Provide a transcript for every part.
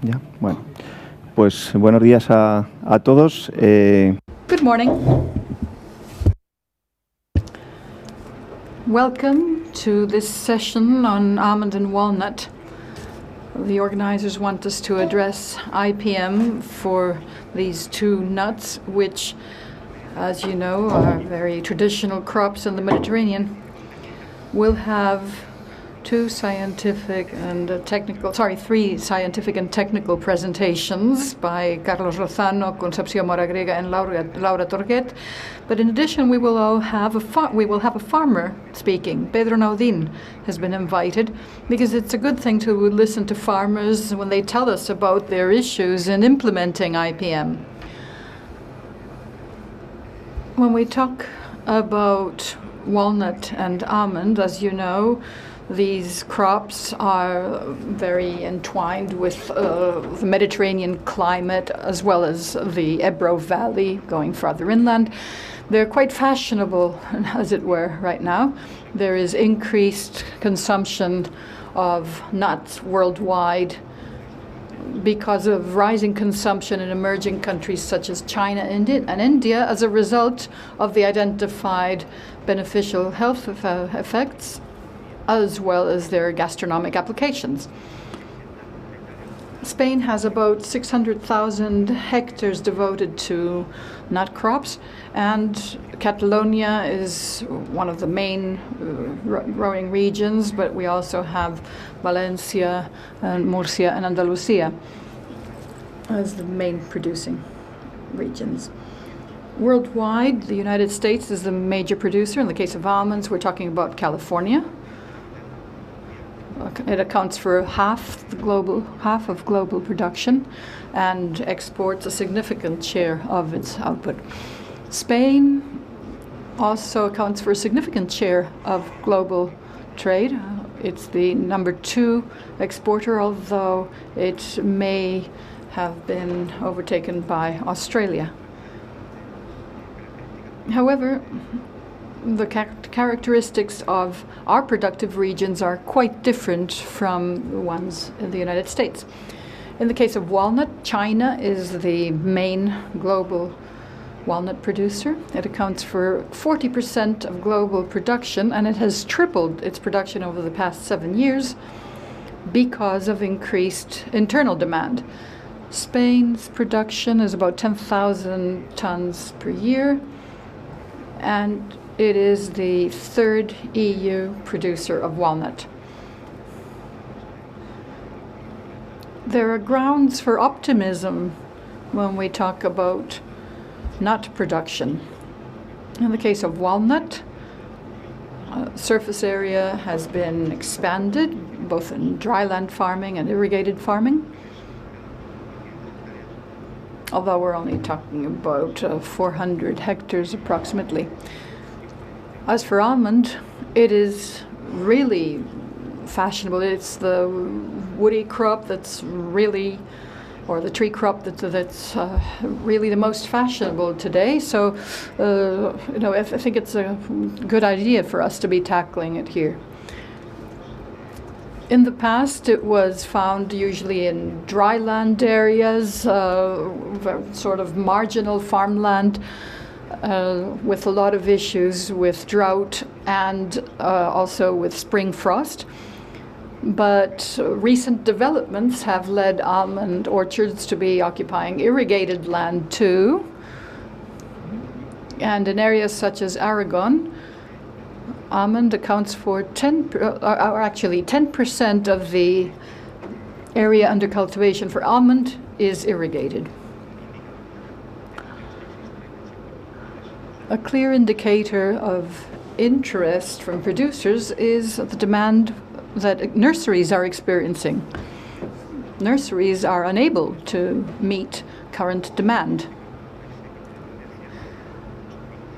Ya, bueno. Pues buenos días a todos. Good morning. Welcome to this session on almond and walnut. The organizers want us to address IPM for these two nuts, which, as you know, are very traditional crops in the Mediterranean. We'll have three scientific and technical presentations by Carlos Lozano, Concepción Moragrega, and Laura Torguet. But in addition, we will have a farmer speaking. Pedro Naudin has been invited because it's a good thing to listen to farmers when they tell us about their issues in implementing IPM. When we talk about walnut and almond, as you know, these crops are very entwined with the Mediterranean climate as well as the Ebro Valley going farther inland. They're quite fashionable, as it were, right now. There is increased consumption of nuts worldwide because of rising consumption in emerging countries such as China and India as a result of the identified beneficial health effects as well as their gastronomic applications. Spain has about 600,000 hectares devoted to nut crops, and Catalonia is one of the main growing regions, but we also have Valencia and Murcia and Andalusia as the main producing regions. Worldwide, the United States is the major producer. In the case of almonds, we're talking about California. It accounts for half of global production and exports a significant share of its output. Spain also accounts for a significant share of global trade. It's the number 2 exporter, although it may have been overtaken by Australia. However, the characteristics of our productive regions are quite different from the ones in the United States. In the case of walnut, China is the main global walnut producer. It accounts for 40% of global production, and it has tripled its production over the past 7 years because of increased internal demand. Spain's production is about 10,000 tons per year, and it is the 3rd EU producer of walnut. There are grounds for optimism when we talk about nut production. In the case of walnut, surface area has been expanded, both in dryland farming and irrigated farming. Although we're only talking about 400 hectares approximately. As for almond, it is really fashionable. It's the woody crop that's really, or the tree crop that's really the most fashionable today. So, I think it's a good idea for us to be tackling it here. In the past, it was found usually in dryland areas, sort of marginal farmland, with a lot of issues with drought and also with spring frost. But recent developments have led almond orchards to be occupying irrigated land too. And in areas such as Aragon, almond accounts for 10% of the area under cultivation for almond is irrigated. A clear indicator of interest from producers is the demand that nurseries are experiencing. Nurseries are unable to meet current demand.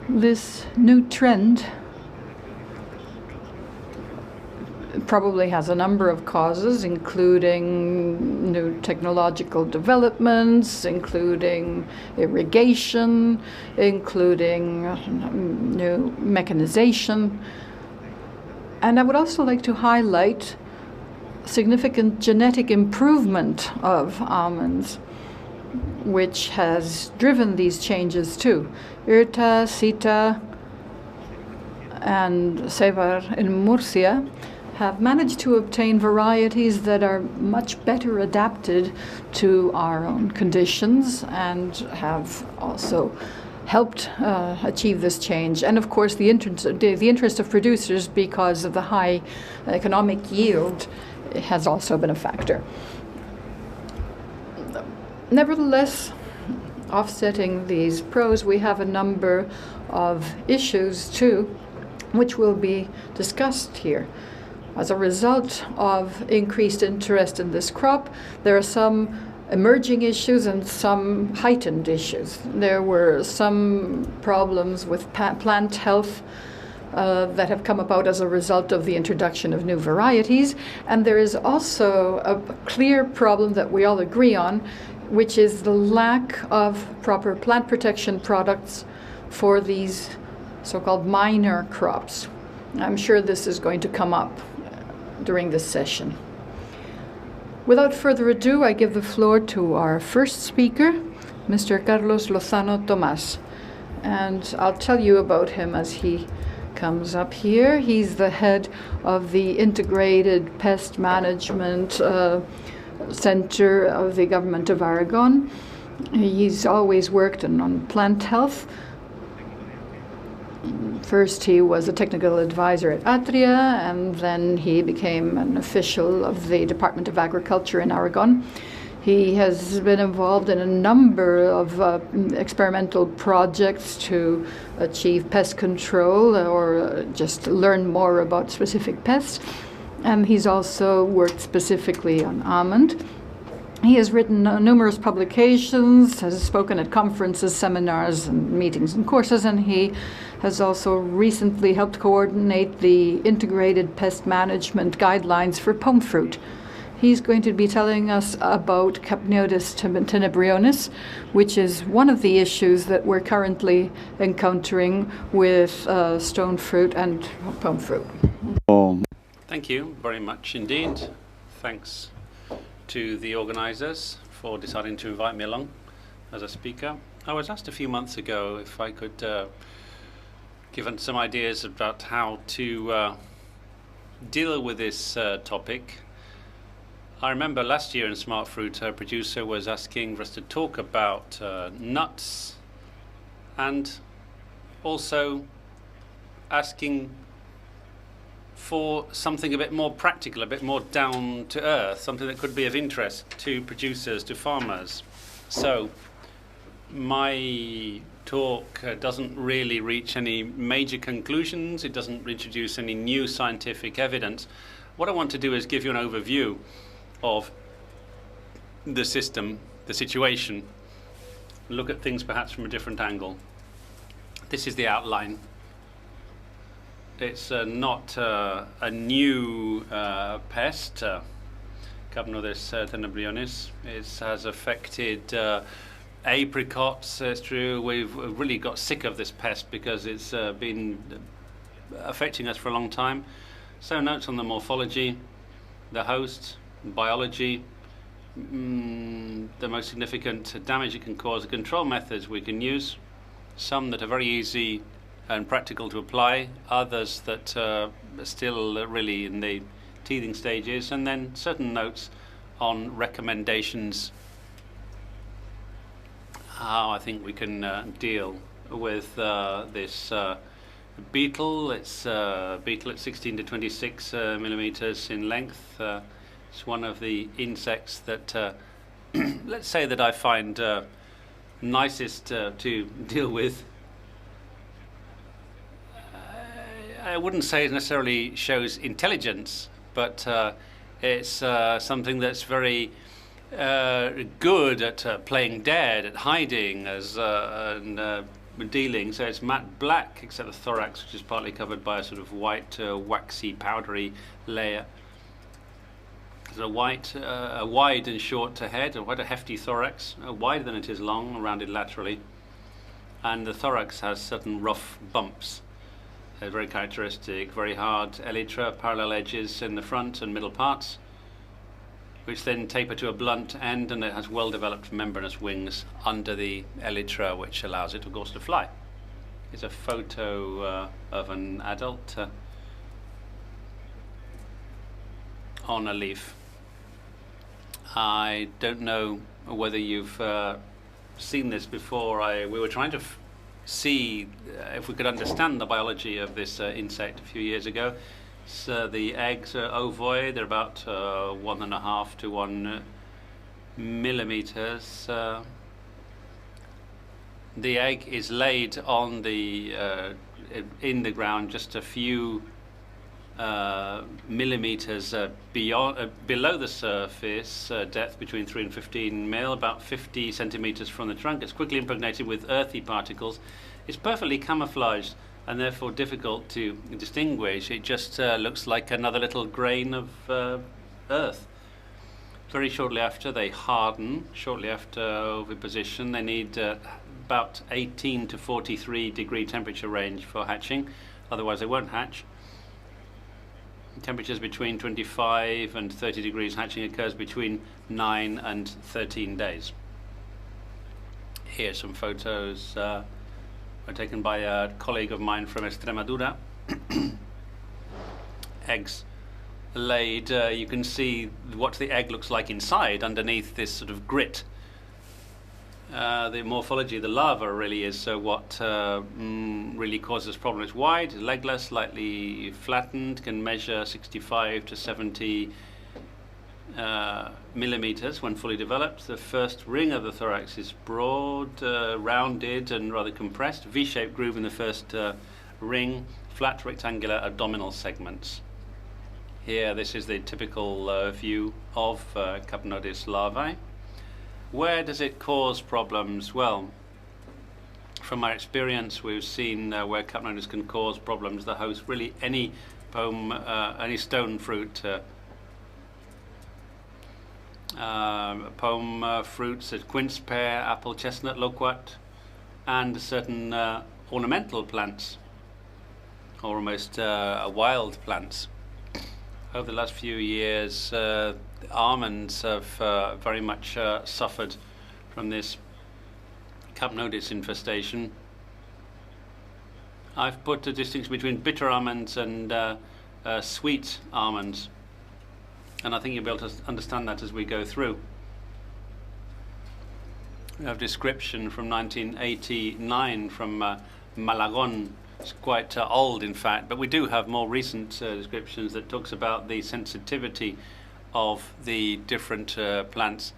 This new trend probably has a number of causes, including new technological developments, including irrigation, including new mechanization. And I would also like to highlight significant genetic improvement of almonds, which has driven these changes too. Irta, Sita, and Sevar in Murcia have managed to obtain varieties that are much better adapted to our own conditions and have also helped achieve this change. And of course, the interest of producers, because of the high economic yield, has also been a factor. Nevertheless, offsetting these pros, we have a number of issues too, which will be discussed here. As a result of increased interest in this crop, there are some emerging issues and some heightened issues. There were some problems with plant health that have come about as a result of the introduction of new varieties, and there is also a clear problem that we all agree on, which is the lack of proper plant protection products for these so-called minor crops. I'm sure this is going to come up during this session. Without further ado, I give the floor to our first speaker, Mr. Carlos Lozano Tomás. And I'll tell you about him as he comes up here. He's the head of the Integrated Pest Management Center of the Government of Aragon. He's always worked on plant health. First, he was a technical advisor at Atria, and then he became an official of the Department of Agriculture in Aragon. He has been involved in a number of experimental projects to achieve pest control or just learn more about specific pests. And he's also worked specifically on almond. He has written numerous publications, has spoken at conferences, seminars, and meetings and courses, and he has also recently helped coordinate the integrated pest management guidelines for pome fruit. He's going to be telling us about Capneotis tenebrionis, which is one of the issues that we're currently encountering with stone fruit and pome fruit. Thank you very much indeed. Thanks to the organizers for deciding to invite me along as a speaker. I was asked a few months ago if I could give some ideas about how to deal with this topic. I remember last year in Smart Fruit, a producer was asking for us to talk about nuts, and also asking for something a bit more practical, a bit more down to earth, something that could be of interest to producers, to farmers. So my talk doesn't really reach any major conclusions. It doesn't introduce any new scientific evidence. What I want to do is give you an overview of the system, the situation, look at things perhaps from a different angle. This is the outline. It's not a new pest, Capneotis tenebrionis. It has affected apricots. It's true, we've really got sick of this pest because it's been affecting us for a long time. So notes on the morphology, the host, biology, the most significant damage it can cause, the control methods we can use, some that are very easy and practical to apply, others that are still really in the teething stages, and then certain notes on recommendations, how I think we can deal with this beetle. It's a beetle at 16 to 26 millimeters in length. It's one of the insects that, let's say, that I find nicest to deal with. I wouldn't say it necessarily shows intelligence, but it's something that's very good at playing dead, at hiding, and dealing. So it's matte black, except the thorax, which is partly covered by a sort of white, waxy, powdery layer. There's a wide and short head, quite a hefty thorax, wider than it is long, rounded laterally, and the thorax has certain rough bumps. They're very characteristic, very hard elytra, parallel edges in the front and middle parts, which then taper to a blunt end, and it has well-developed membranous wings under the elytra, which allows it, of course, to fly. Here's a photo of an adult on a leaf. I don't know whether you've seen this before. We were trying to see if we could understand the biology of this insect a few years ago. So the eggs are ovoid. They're about 1.5 to 1 millimeters. The egg is laid on the in the ground just a few millimeters below the surface, depth between 3 and 15 mil, about 50 centimeters from the trunk. It's quickly impregnated with earthy particles. It's perfectly camouflaged and therefore difficult to distinguish. It just looks like another little grain of earth. Very shortly after, they harden. Shortly after oviposition, they need about 18 to 43 degree temperature range for hatching, otherwise they won't hatch. Temperatures between 25 and 30 degrees. Hatching occurs between 9 and 13 days. Here are some photos were taken by a colleague of mine from Extremadura. Eggs laid. You can see what the egg looks like inside, underneath this sort of grit. The morphology of the larva really is what really causes problem. It's wide, legless, slightly flattened, can measure 65 to 70 millimeters when fully developed. The first ring of the thorax is broad, rounded and rather compressed. V-shaped groove in the first ring, flat rectangular abdominal segments. Here, this is the typical view of Capnodis larvae. Where does it cause problems? Well, from our experience, we've seen where Capnodis can cause problems. The host, really any any stone fruit, pome fruits, quince, pear, apple, chestnut, loquat, and certain ornamental plants, or almost wild plants. Over the last few years, almonds have very much suffered from this Capnodis infestation. I've put a distinction between bitter almonds and sweet almonds, and I think you'll be able to understand that as we go through. We have description from 1989 from Malagon. It's quite old, in fact, but we do have more recent descriptions that talks about the sensitivity of the different plants.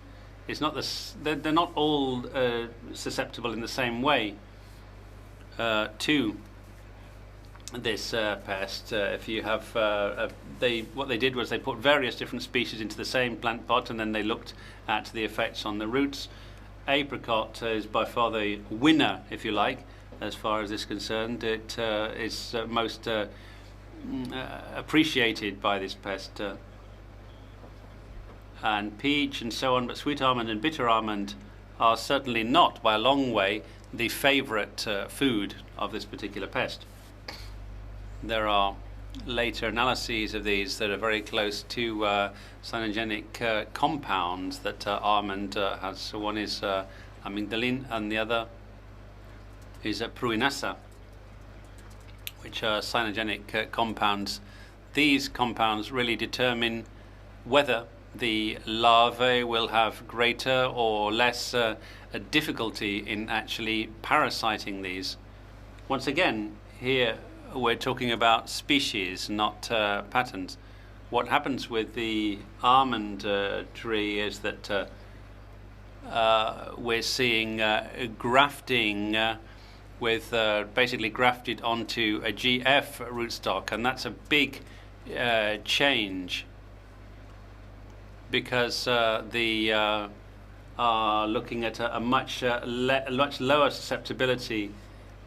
It's not they're not all susceptible in the same way to this pest. If you have, what they did was they put various different species into the same plant pot, and then they looked at the effects on the roots. Apricot is by far the winner, if you like. As far as this is concerned, it is most appreciated by this pest, and peach and so on, but sweet almond and bitter almond are certainly not, by a long way, the favorite food of this particular pest. There are later analyses of these that are very close to cyanogenic compounds that almond has. So one is amygdalin and the other is pruinasa, which are cyanogenic compounds. These compounds really determine whether the larvae will have greater or less difficulty in actually parasiting these. Once again, here we're talking about species, not patterns. What happens with the almond tree is that we're seeing grafting with basically grafted onto a GF rootstock, and that's a big change, because they are looking at a much lower susceptibility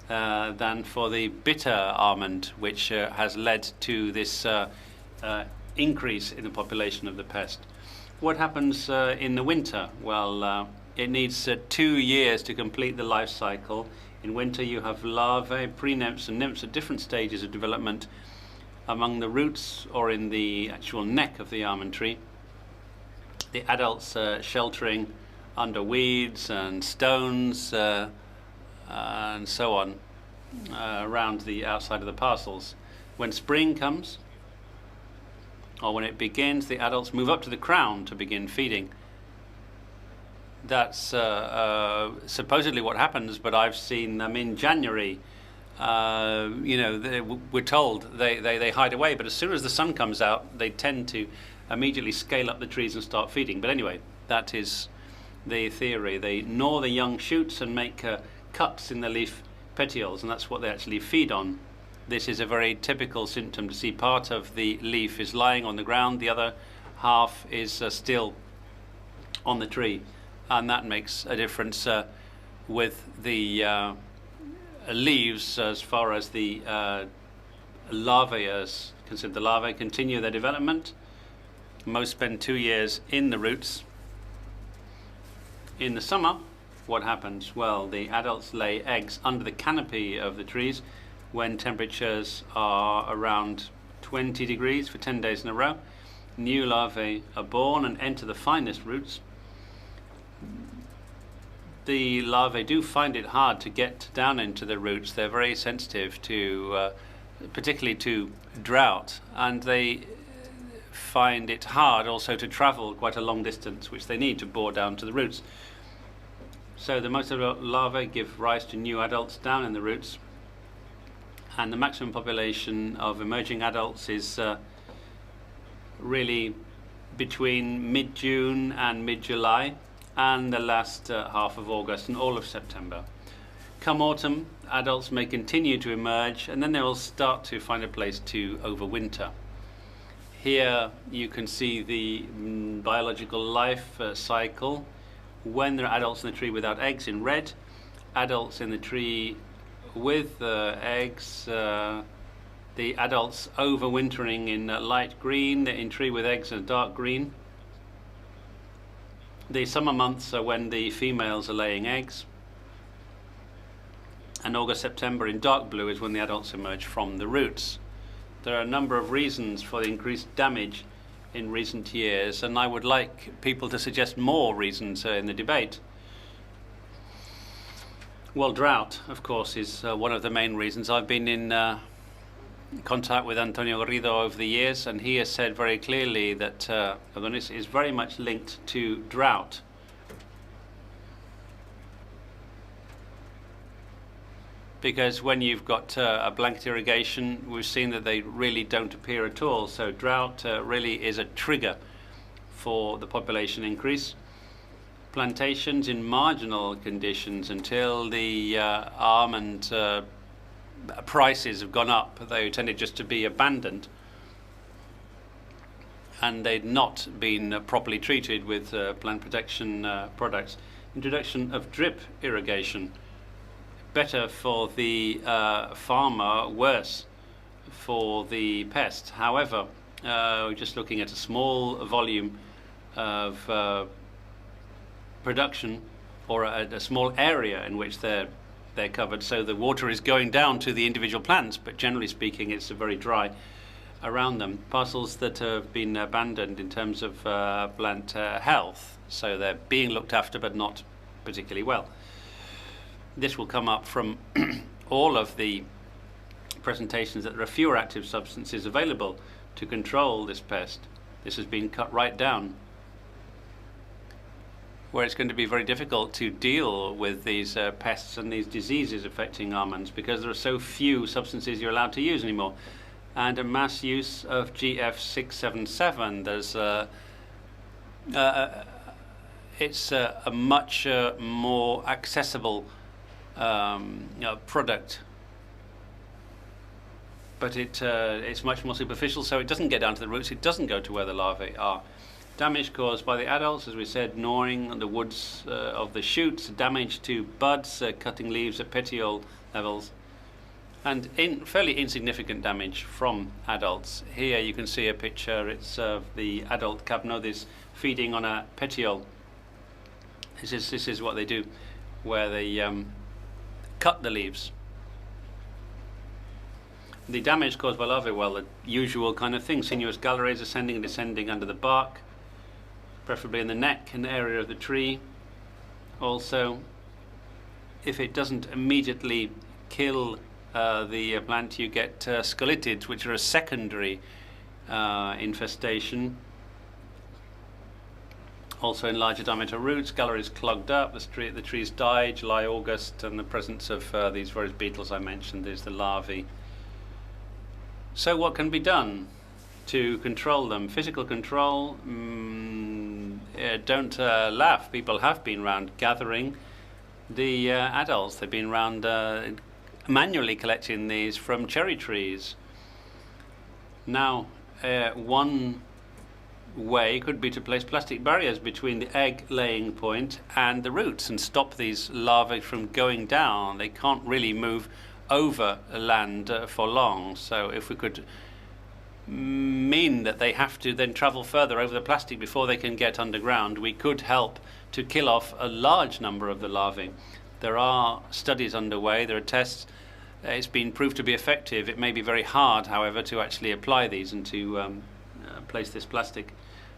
than for the bitter almond, which has led to this increase in the population of the pest. What happens in the winter? Well, it needs 2 years to complete the life cycle. In winter you have larvae, pre-nymphs and nymphs at different stages of development among the roots or in the actual neck of the almond tree. the adults sheltering under weeds and stones and so on around the outside of the parcels. When spring comes, or when it begins, the adults move up to the crown to begin feeding. That's supposedly what happens, but I've seen them in January. We're told they hide away, but as soon as the sun comes out, they tend to immediately scale up the trees and start feeding. But anyway, that is the theory. They gnaw the young shoots and make cuts in the leaf petioles, and that's what they actually feed on. This is a very typical symptom to see part of the leaf is lying on the ground, the other half is still on the tree, and that makes a difference with the leaves as far as the larvae is concerned. The larvae continue their development. Most spend 2 years in the roots. In the summer, what happens? Well, the adults lay eggs under the canopy of the trees when temperatures are around 20 degrees for 10 days in a row. New larvae are born and enter the finest roots. The larvae do find it hard to get down into the roots. They're very sensitive to, particularly to drought, and they find it hard also to travel quite a long distance, which they need to bore down to the roots. So the most of the larvae give rise to new adults down in the roots, and the maximum population of emerging adults is really between mid-June and mid-July, and the last half of August and all of September. Come autumn, adults may continue to emerge, and then they will start to find a place to overwinter. Here you can see the biological life cycle. When there are adults in the tree without eggs in red, adults in the tree with eggs, the adults overwintering in light green, in tree with eggs in dark green. The summer months are when the females are laying eggs, and August, September in dark blue is when the adults emerge from the roots. There are a number of reasons for the increased damage in recent years, and I would like people to suggest more reasons in the debate. Well, drought, of course, is one of the main reasons. I've been in contact with Antonio Garrido over the years, and he has said very clearly that Adonis is very much linked to drought. Because when you've got a blanket irrigation, we've seen that they really don't appear at all. So drought really is a trigger for the population increase. Plantations in marginal conditions, until the almond prices have gone up, they tended just to be abandoned, and they'd not been properly treated with plant protection products. Introduction of drip irrigation, better for the farmer, worse for the pest. However, we're just looking at a small volume of production, or a small area in which they're covered, so the water is going down to the individual plants, but generally speaking it's very dry around them. Parcels that have been abandoned in terms of plant health, so they're being looked after but not particularly well. This will come up from all of the presentations that there are fewer active substances available to control this pest. This has been cut right down, where it's going to be very difficult to deal with these pests and these diseases affecting almonds, because there are so few substances you're allowed to use anymore. And a mass use of GF677, there's it's a much more accessible product, but it's much more superficial, so it doesn't get down to the roots, it doesn't go to where the larvae are. Damage caused by the adults, as we said, gnawing on the woods of the shoots, damage to buds, cutting leaves at petiole levels, and fairly insignificant damage from adults. Here you can see a picture, it's of the adult Capnodis feeding on a petiole. This is what they do, where they cut the leaves. The damage caused by larvae, well, the usual kind of thing, sinuous galleries ascending and descending under the bark, preferably in the neck and area of the tree. Also, if it doesn't immediately kill the plant, you get scolitids, which are a secondary infestation. Also in larger diameter roots, galleries clogged up, the trees die July, August, and the presence of these various beetles I mentioned is the larvae. So what can be done to control them? Physical control, don't laugh. People have been around gathering the adults. They've been around manually collecting these from cherry trees. Now, one way could be to place plastic barriers between the egg laying point and the roots and stop these larvae from going down. They can't really move over land for long. So if we could mean that they have to then travel further over the plastic before they can get underground, we could help to kill off a large number of the larvae. There are studies underway, there are tests. It's been proved to be effective. It may be very hard, however, to actually apply these and to place this plastic.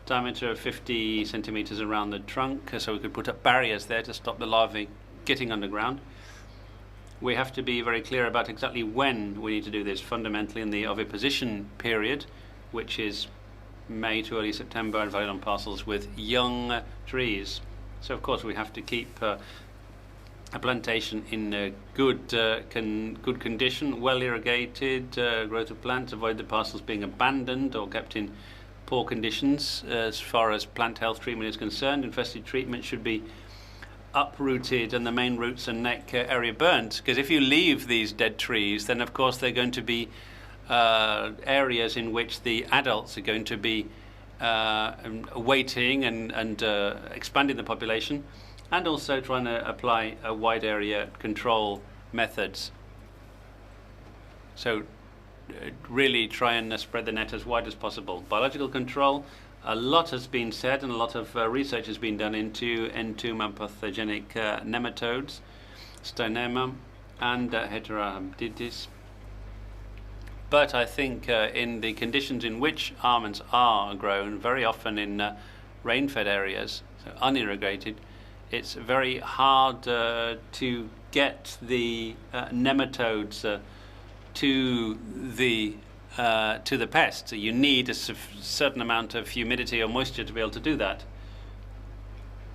Diameter of 50 centimeters around the trunk, so we could put up barriers there to stop the larvae getting underground. We have to be very clear about exactly when we need to do this, fundamentally in the oviposition period, which is May to early September, and valid on parcels with young trees. So of course we have to keep a plantation in good condition, well irrigated, growth of plants, avoid the parcels being abandoned or kept in poor conditions. As far as plant health treatment is concerned, infested treatment should be uprooted and the main roots and neck area burnt, because if you leave these dead trees, then of course they're going to be areas in which the adults are going to be waiting and expanding the population, and also trying to apply a wide area control methods. So really try and spread the net as wide as possible. Biological control, a lot has been said and a lot of research has been done into entomb and pathogenic nematodes, Steinema and Heterabditis. But I think in the conditions in which almonds are grown, very often in rain-fed areas, so unirrigated, it's very hard to get the nematodes to the pest. So you need a certain amount of humidity or moisture to be able to do that.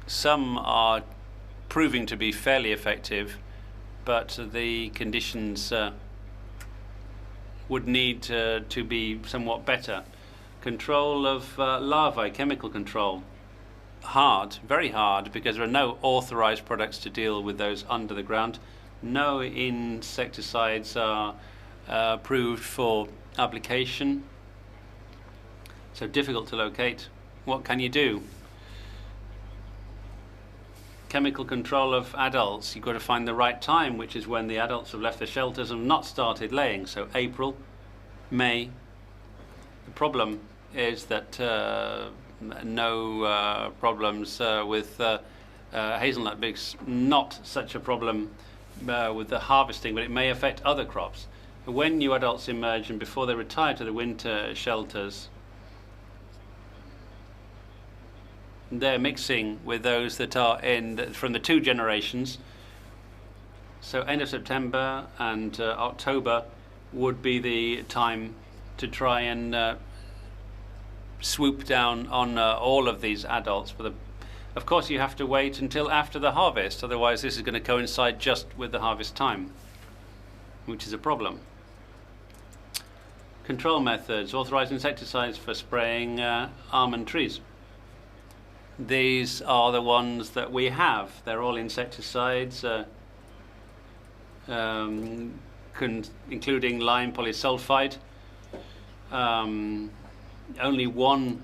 Some are proving to be fairly effective, but the conditions would need to be somewhat better. Control of larvae, chemical control, hard, very hard, because there are no authorized products to deal with those under the ground. No insecticides are approved for application, so difficult to locate. What can you do? Chemical control of adults, you've got to find the right time, which is when the adults have left the shelters and not started laying, so April, May. The problem is that no problems with hazelnut bigs, not such a problem with the harvesting, but it may affect other crops. When new adults emerge and before they retire to the winter shelters, they're mixing with those that are from the two generations. So end of September and October would be the time to try and swoop down on all of these adults. Of course, you have to wait until after the harvest, otherwise this is going to coincide just with the harvest time, which is a problem. Control methods, authorized insecticides for spraying almond trees. These are the ones that we have. They're all insecticides, including lime polysulfide. Only one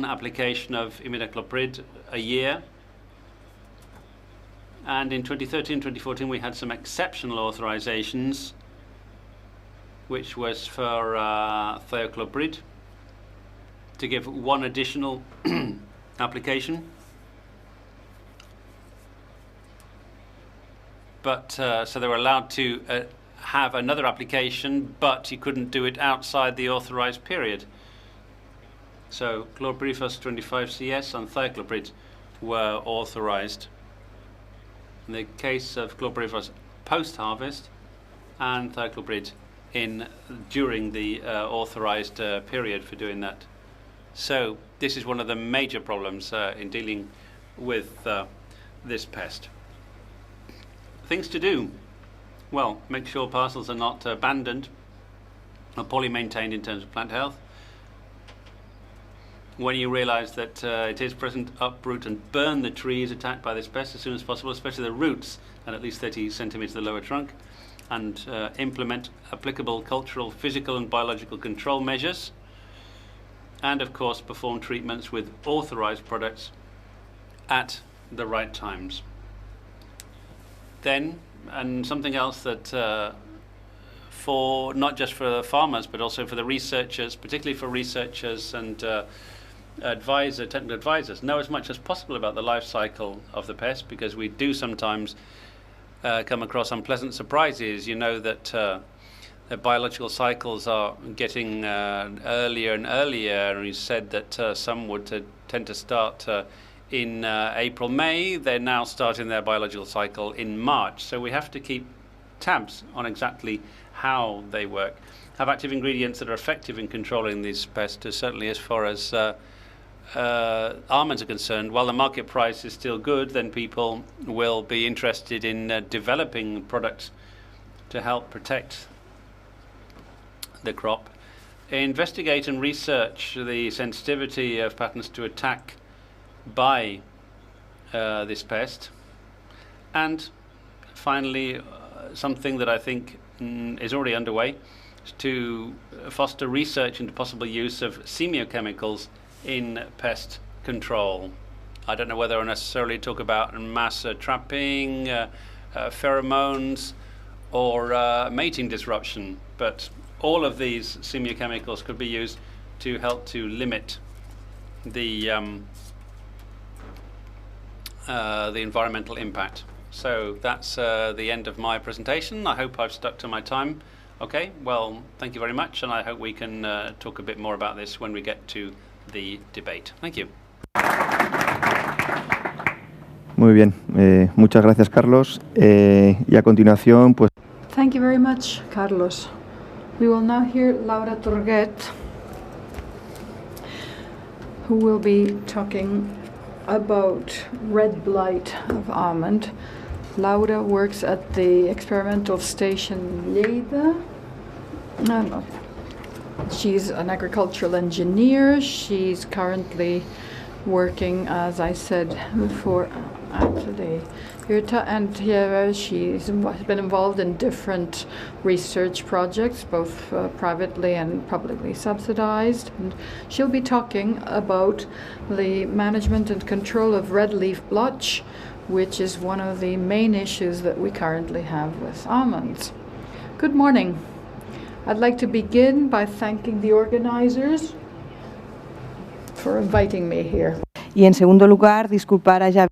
application of imidacloprid a year. And in 2013, 2014, we had some exceptional authorizations, which was for thiocloprid, to give one additional application. But so they were allowed to have another application, but you couldn't do it outside the authorized period. So chlorpyrifos 25CS and thiacloprid were authorized. In the case of chlorpyrifos post-harvest and thiacloprid during the authorized period for doing that. So this is one of the major problems in dealing with this pest. Things to do. Well, make sure parcels are not abandoned or poorly maintained in terms of plant health. When you realize that it is present, uproot and burn the trees attacked by this pest as soon as possible, especially the roots and at least 30 centimeters of the lower trunk, and implement applicable cultural, physical and biological control measures, and of course perform treatments with authorized products at the right times. Then, and something else that for not just for the farmers but also for the researchers, particularly for researchers and technical advisors, know as much as possible about the life cycle of the pest, because we do sometimes come across unpleasant surprises. You know that the biological cycles are getting earlier and earlier, and he said that some would tend to start in April, May. They're now starting their biological cycle in March. So we have to keep tabs on exactly how they work. Have active ingredients that are effective in controlling these pests, certainly as far as almonds are concerned. While the market price is still good, then people will be interested in developing products to help protect the crop. Investigate and research the sensitivity of pathogens to attack by this pest. And finally, something that I think is already underway is to foster research into possible use of semiochemicals in pest control. I don't know whether I necessarily talk about mass trapping, pheromones, or mating disruption, but all of these semiochemicals could be used to help to limit the environmental impact. So that's the end of my presentation. I hope I've stuck to my time. Okay, well, thank you very much, and I hope we can talk a bit more about this when we get to the debate. Thank you. Muy bien, muchas gracias, Carlos. Y a continuación, pues. Thank you very much, Carlos. We will now hear Laura Torguet, who will be talking about red blight of almond. Laura works at the experimental station Lleida. She's an agricultural engineer. She's currently working, as I said before, at the IRTA, and here she's been involved in different research projects, both privately and publicly subsidized. And she'll be talking about the management and control of red leaf blotch, which is one of the main issues that we currently have with almonds. Good morning. I'd like to begin by thanking the organizers for inviting me here. Y en segundo lugar, disculpar a Javier.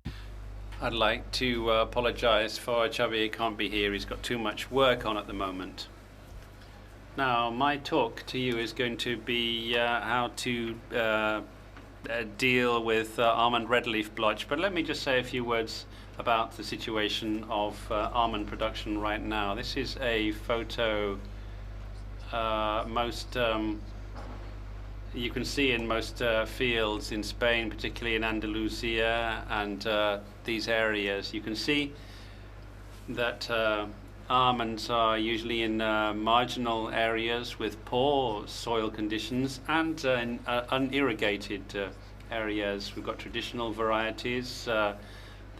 I'd like to apologize for Xavier can't be here. He's got too much work on at the moment. Now, my talk to you is going to be how to deal with almond red leaf blotch. But let me just say a few words about the situation of almond production right now. This is a photo you can see in most fields in Spain, particularly in Andalusia and these areas. You can see that almonds are usually in marginal areas with poor soil conditions and in unirrigated areas. We've got traditional varieties that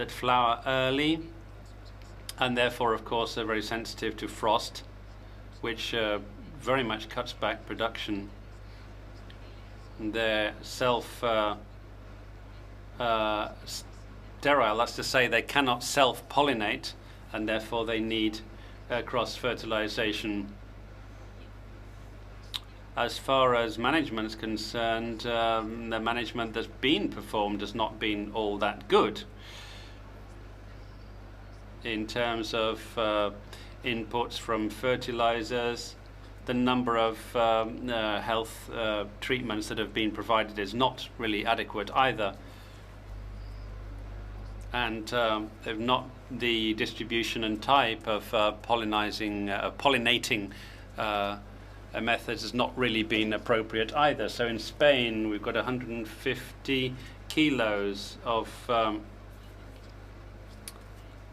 flower early, and therefore, of course, they're very sensitive to frost, which very much cuts back production. They're self-sterile, that's to say they cannot self-pollinate, and therefore they need cross-fertilization. As far as management is concerned, the management that's been performed has not been all that good in terms of inputs from fertilizers the number of health treatments that have been provided is not really adequate either. And not the distribution and type of pollinating methods has not really been appropriate either. So in Spain, we've got 150 kilos of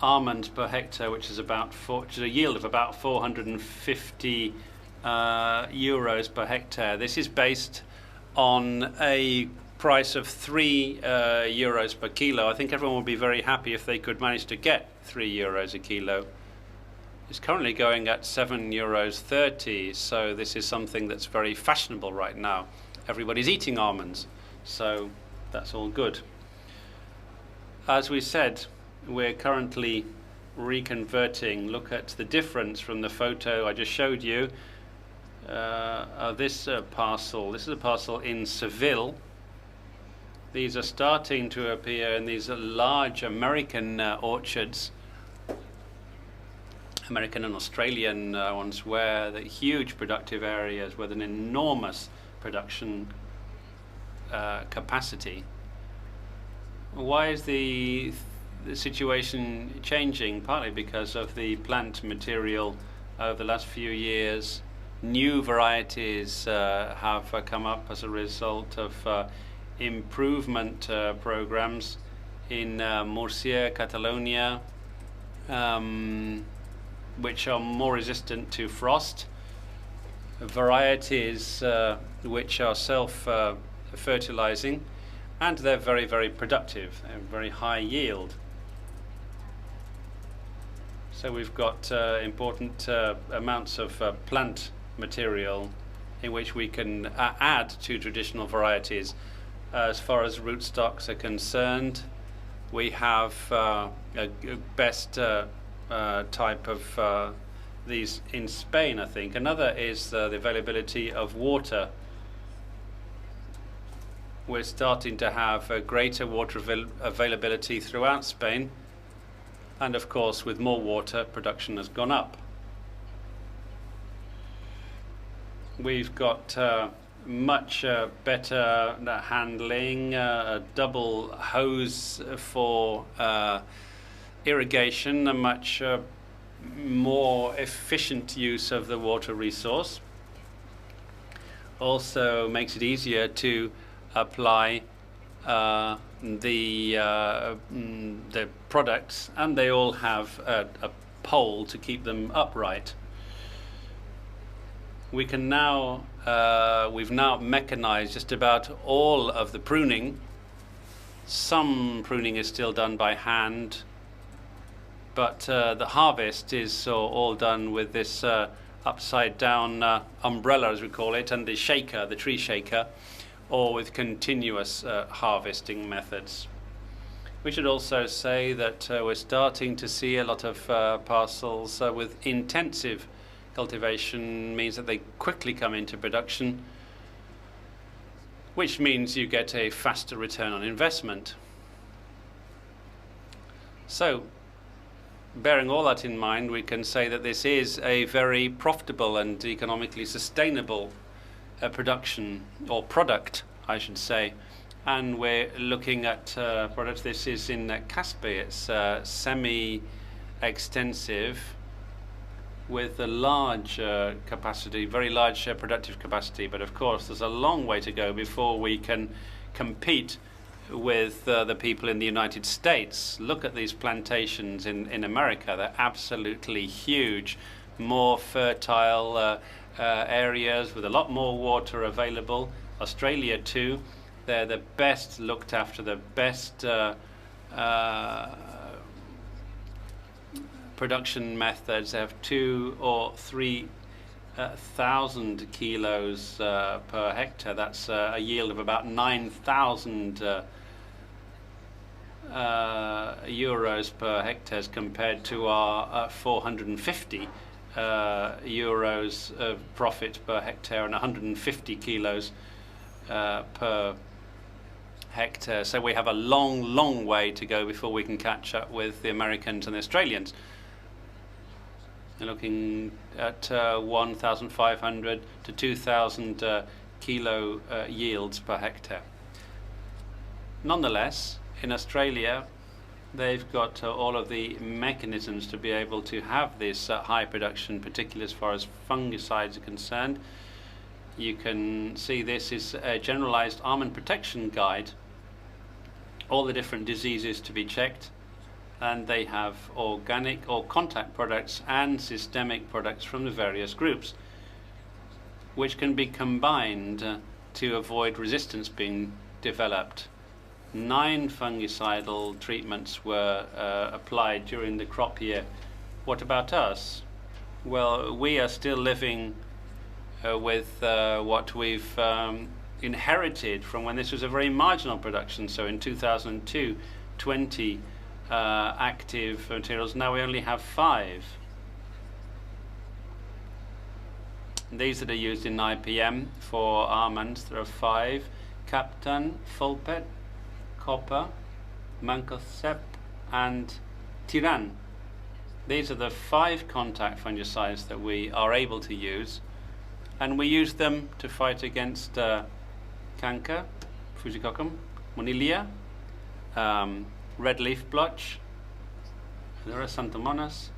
almonds per hectare, which is a yield of about 450 euros per hectare. This is based on a price of 3 euros per kilo. I think everyone would be very happy if they could manage to get 3 euros a kilo. It's currently going at 7.30 euros, so this is something that's very fashionable right now. Everybody's eating almonds, so that's all good. As we said, we're currently reconverting. Look at the difference from the photo I just showed you. This parcel. This is a parcel in Seville. These are starting to appear in these large American orchards, American and Australian ones, where the huge productive areas with an enormous production capacity. Why is the situation changing? Partly because of the plant material over the last few years. New varieties have come up as a result of improvement programs in Murcia, Catalonia, which are more resistant to frost. Varieties which are self-fertilizing, and they're very, very productive and very high yield. So we've got important amounts of plant material in which we can add to traditional varieties. As far as rootstocks are concerned, we have a best type of these in Spain, I think. Another is the availability of water. We're starting to have a greater water availability throughout Spain, and of course with more water, production has gone up. We've got much better handling, a double hose for irrigation, a much more efficient use of the water resource. Also makes it easier to apply the products, and they all have a pole to keep them upright. We can now, we've now mechanized just about all of the pruning. Some pruning is still done by hand, but the harvest is all done with this upside down umbrella, as we call it, and the shaker, the tree shaker, or with continuous harvesting methods. We should also say that we're starting to see a lot of parcels with intensive cultivation. Means that they quickly come into production, which means you get a faster return on investment. So, bearing all that in mind, we can say that this is a very profitable and economically sustainable production, or product, I should say. And we're looking at products. This is in Caspe. It's semi-extensive, with a large capacity, very large productive capacity. But of course, there's a long way to go before we can compete with the people in the United States. Look at these plantations in America. They're absolutely huge, more fertile areas with a lot more water available. Australia too. They're the best looked after, the best production methods. They have 2,000 or 3,000 kilos per hectare. That's a yield of about 9,000 euros per hectare, compared to our 450 euros of profit per hectare and 150 kilos per hectare. So we have a long way to go before we can catch up with the Americans and the Australians. looking at 1,500 to 2,000 kilo yields per hectare. Nonetheless, in Australia, they've got all of the mechanisms to be able to have this high production, particularly as far as fungicides are concerned. You can see this is a generalized almond protection guide, all the different diseases to be checked, and they have organic or contact products and systemic products from the various groups, which can be combined to avoid resistance being developed. 9 fungicidal treatments were applied during the crop year. What about us? Well, we are still living with what we've inherited from when this was a very marginal production. So in 2002, 20 active materials. Now we only have 5. These that are used in IPM for almonds, there are 5: Captain, Fulpet, Copper, Mancozeb, and Tiran. These are the 5 contact fungicides that we are able to use, and we use them to fight against canker, Fusicoccum, Monilia, red leaf blotch, there are Xanthomonas,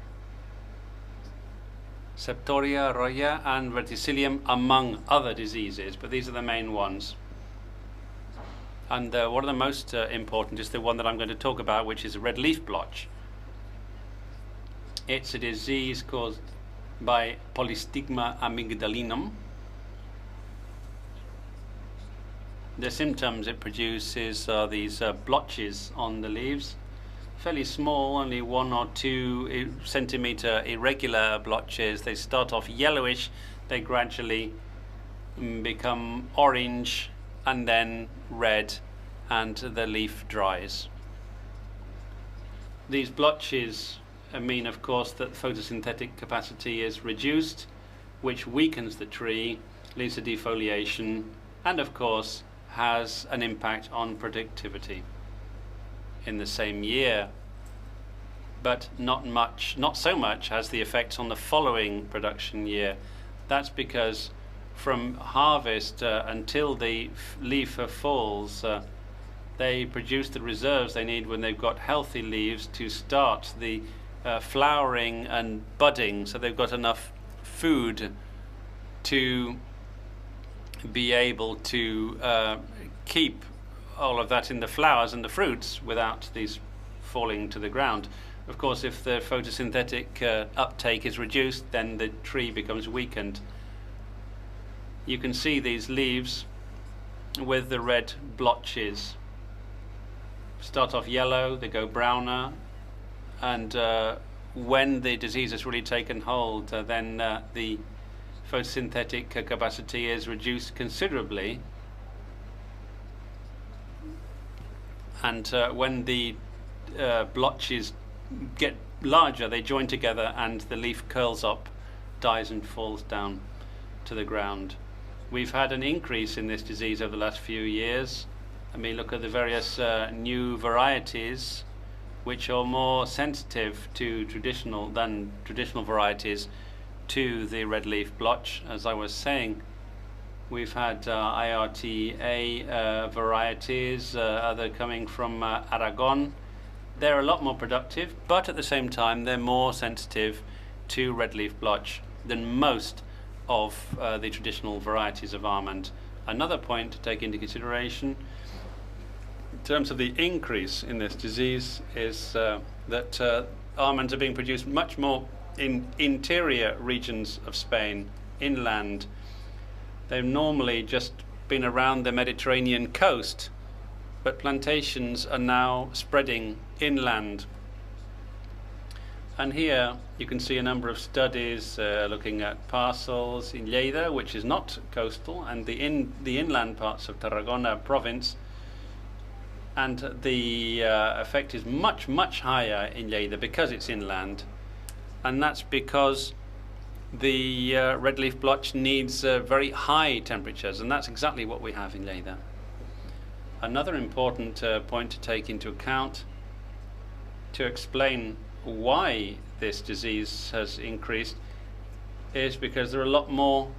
Septoria, Roya, and Verticillium, among other diseases, but these are the main ones. And one of the most important is the one that I'm going to talk about, which is red leaf blotch. It's a disease caused by Polystigma amygdalinum. The symptoms it produces are these blotches on the leaves, fairly small, only 1 or 2 centimeter irregular blotches. They start off yellowish, they gradually become orange, and then red, and the leaf dries. These blotches mean, of course, that photosynthetic capacity is reduced, which weakens the tree, leads to defoliation, and of course has an impact on productivity in the same year, but not so much has the effects on the following production year. That's because from harvest until the leaf falls, they produce the reserves they need when they've got healthy leaves to start the flowering and budding, so they've got enough food to be able to keep all of that in the flowers and the fruits without these falling to the ground. Of course, if the photosynthetic uptake is reduced, then the tree becomes weakened. You can see these leaves with the red blotches. Start off yellow, they go browner, and when the disease has really taken hold, then the photosynthetic capacity is reduced considerably, and when the blotches get larger, they join together and the leaf curls up, dies, and falls down to the ground. We've had an increase in this disease over the last few years. I mean, look at the various new varieties which are more sensitive to traditional varieties to the red leaf blotch. As I was saying, we've had IRTA varieties, other coming from Aragon. They're a lot more productive, but at the same time they're more sensitive to red leaf blotch than most of the traditional varieties of almond. Another point to take into consideration in terms of the increase in this disease is that almonds are being produced much more in interior regions of Spain, inland. They've normally just been around the Mediterranean coast, but plantations are now spreading inland. And here you can see a number of studies looking at parcels in Lleida, which is not coastal, and the inland parts of Tarragona province. And the effect is much, much higher in Lleida because it's inland. And that's because the red leaf blotch needs very high temperatures, and that's exactly what we have in Lleida. Another important point to take into account to explain why this disease has increased is because there are a lot more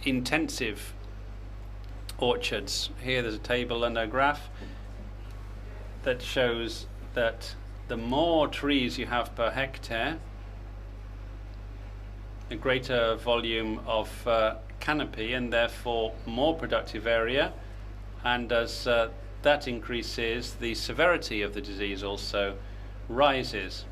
intensive orchards. Here there's a table and a graph that shows that the more trees you have per hectare, a greater volume of canopy and therefore more productive area, and as that increases, the severity of the disease also rises.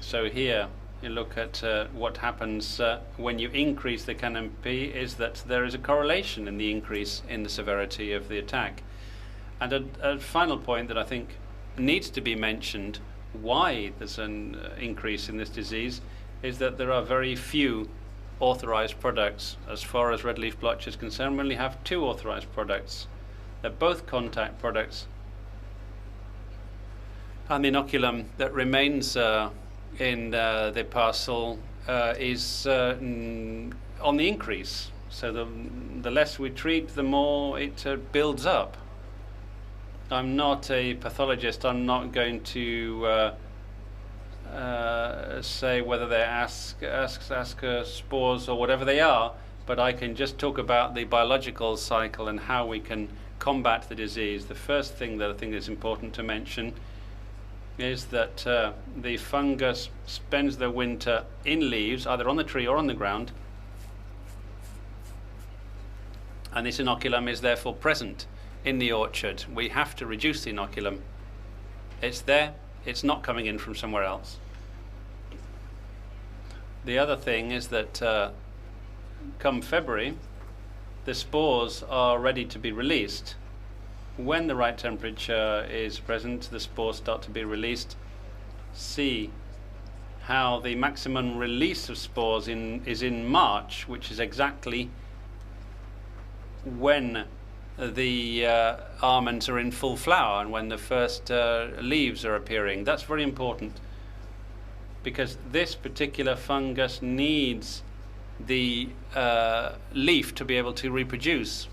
So here you look at what happens when you increase the canopy is that there is a correlation in the increase in the severity of the attack. And a final point that I think needs to be mentioned, why there's an increase in this disease, is that there are very few authorized products. As far as red leaf blotch is concerned, we only have 2 authorized products. They're both contact products. And the inoculum that remains in the parcel is on the increase. So the less we treat, the more it builds up. I'm not a pathologist. I'm not going to say whether they're spores or whatever they are, but I can just talk about the biological cycle and how we can combat the disease. The first thing that I think is important to mention is that the fungus spends the winter in leaves, either on the tree or on the ground, and this inoculum is therefore present in the orchard. We have to reduce the inoculum. It's there, it's not coming in from somewhere else. The other thing is that come February, the spores are ready to be released. When the right temperature is present, the spores start to be released. See how the maximum release of spores is in March, which is exactly when the almonds are in full flower and when the first leaves are appearing. That's very important, because this particular fungus needs the leaf to be able to reproduce,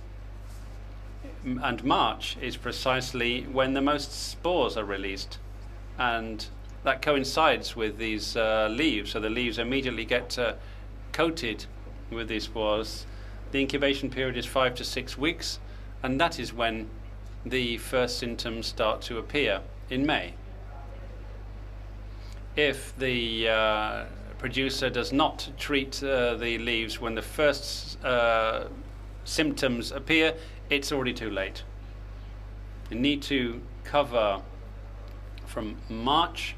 and March is precisely when the most spores are released, and that coincides with these leaves, so the leaves immediately get coated with these spores. The incubation period is 5 to 6 weeks, and that is when the first symptoms start to appear in May. If the producer does not treat the leaves when the first symptoms appear, it's already too late. You need to cover from March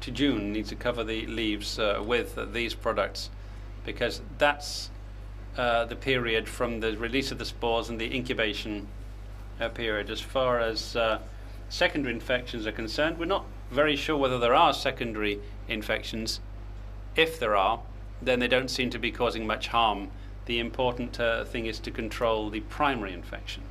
to June, need to cover the leaves with these products, because that's the period from the release of the spores and the incubation period. As far as secondary infections are concerned, we're not very sure whether there are secondary infections. If there are, then they don't seem to be causing much harm. The important thing is to control the primary infection.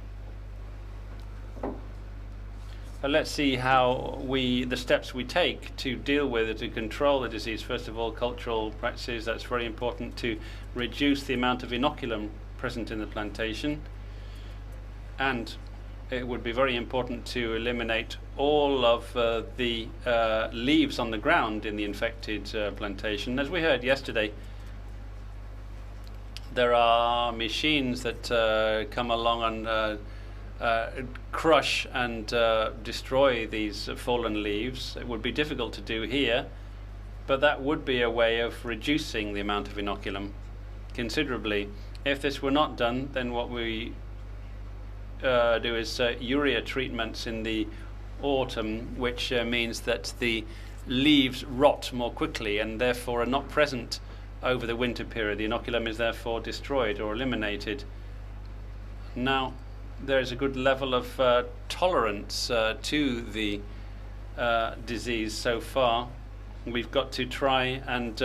But let's see how the steps we take to deal with it, to control the disease. First of all, cultural practices. That's very important to reduce the amount of inoculum present in the plantation, and it would be very important to eliminate all of the leaves on the ground in the infected plantation. As we heard yesterday, there are machines that come along and crush and destroy these fallen leaves. It would be difficult to do here, but that would be a way of reducing the amount of inoculum considerably. If this were not done, then what we do is urea treatments in the autumn, which means that the leaves rot more quickly and therefore are not present over the winter period. The inoculum is therefore destroyed or eliminated. Now, there is a good level of tolerance to the disease so far. We've got to try and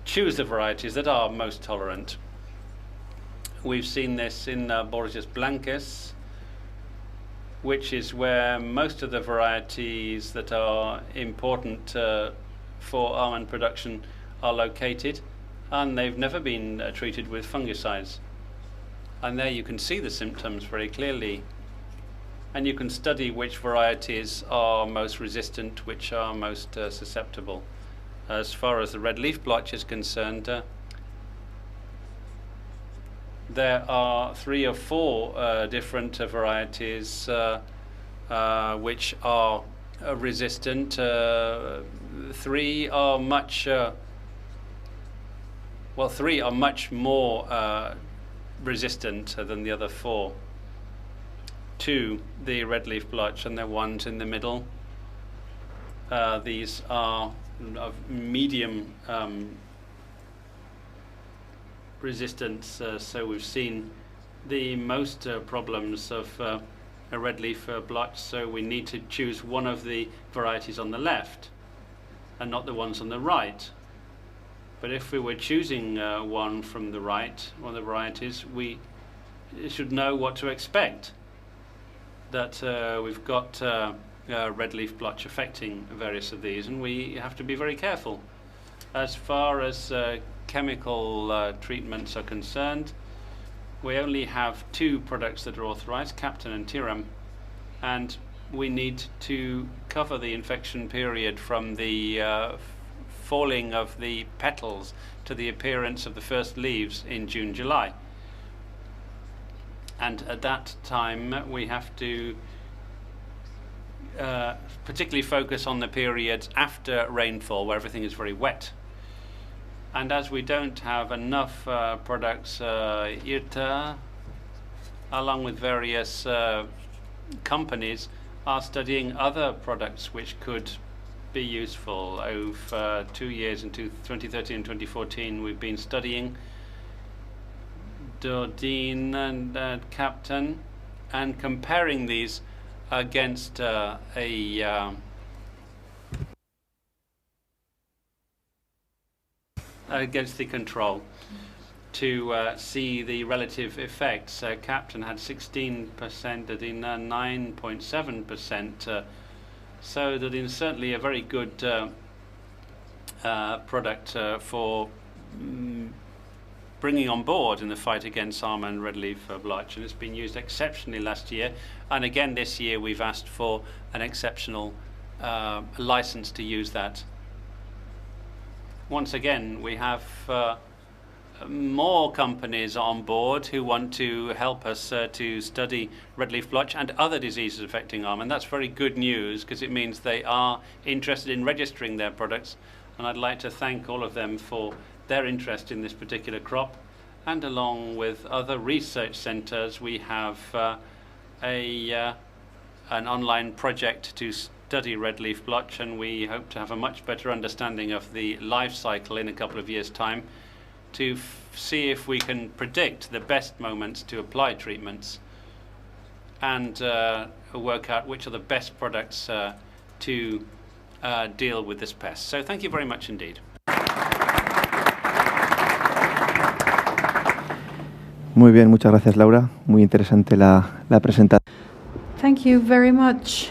choose the varieties that are most tolerant. We've seen this in Borges blancus, which is where most of the varieties that are important for almond production are located, and they've never been treated with fungicides. And there you can see the symptoms very clearly, and you can study which varieties are most resistant, which are most susceptible. As far as the red leaf blotch is concerned, there are 3 or 4 different varieties which are resistant. 3 are much well, 3 are much more resistant than the other 4 to the red leaf blotch, and there are ones in the middle. These are of medium resistance, so we've seen the most problems of a red leaf blotch, so we need to choose one of the varieties on the left and not the ones on the right. But if we were choosing one from the right, one of the varieties, we should know what to expect. That we've got red leaf blotch affecting various of these, and we have to be very careful. As far as chemical treatments are concerned, we only have 2 products that are authorized, Captain and Tiram, and we need to cover the infection period from the falling of the petals to the appearance of the first leaves in June, July. And at that time we have to particularly focus on the periods after rainfall, where everything is very wet. And as we don't have enough products, IRTA, along with various companies, are studying other products which could be useful. Over 2 years, in 2013 and 2014, we've been studying Dodine and Captain, and comparing these against against the control to see the relative effects. Captain had 16%, Dodine 9.7%. So Dodine is certainly a very good product for bringing on board in the fight against almond red leaf blotch, and it's been used exceptionally last year, and again this year we've asked for an exceptional license to use that. Once again, we have more companies on board who want to help us to study red leaf blotch and other diseases affecting almond. That's very good news, because it means they are interested in registering their products, and I'd like to thank all of them for their interest in this particular crop. And along with other research centers, we have an online project to study red leaf blotch, and we hope to have a much better understanding of the life cycle in a couple of years' time to see if we can predict the best moments to apply treatments and work out which are the best products to deal with this pest. So thank you very much indeed. Muy bien, muchas gracias, Laura. Muy interesante la presentación. Thank you very much,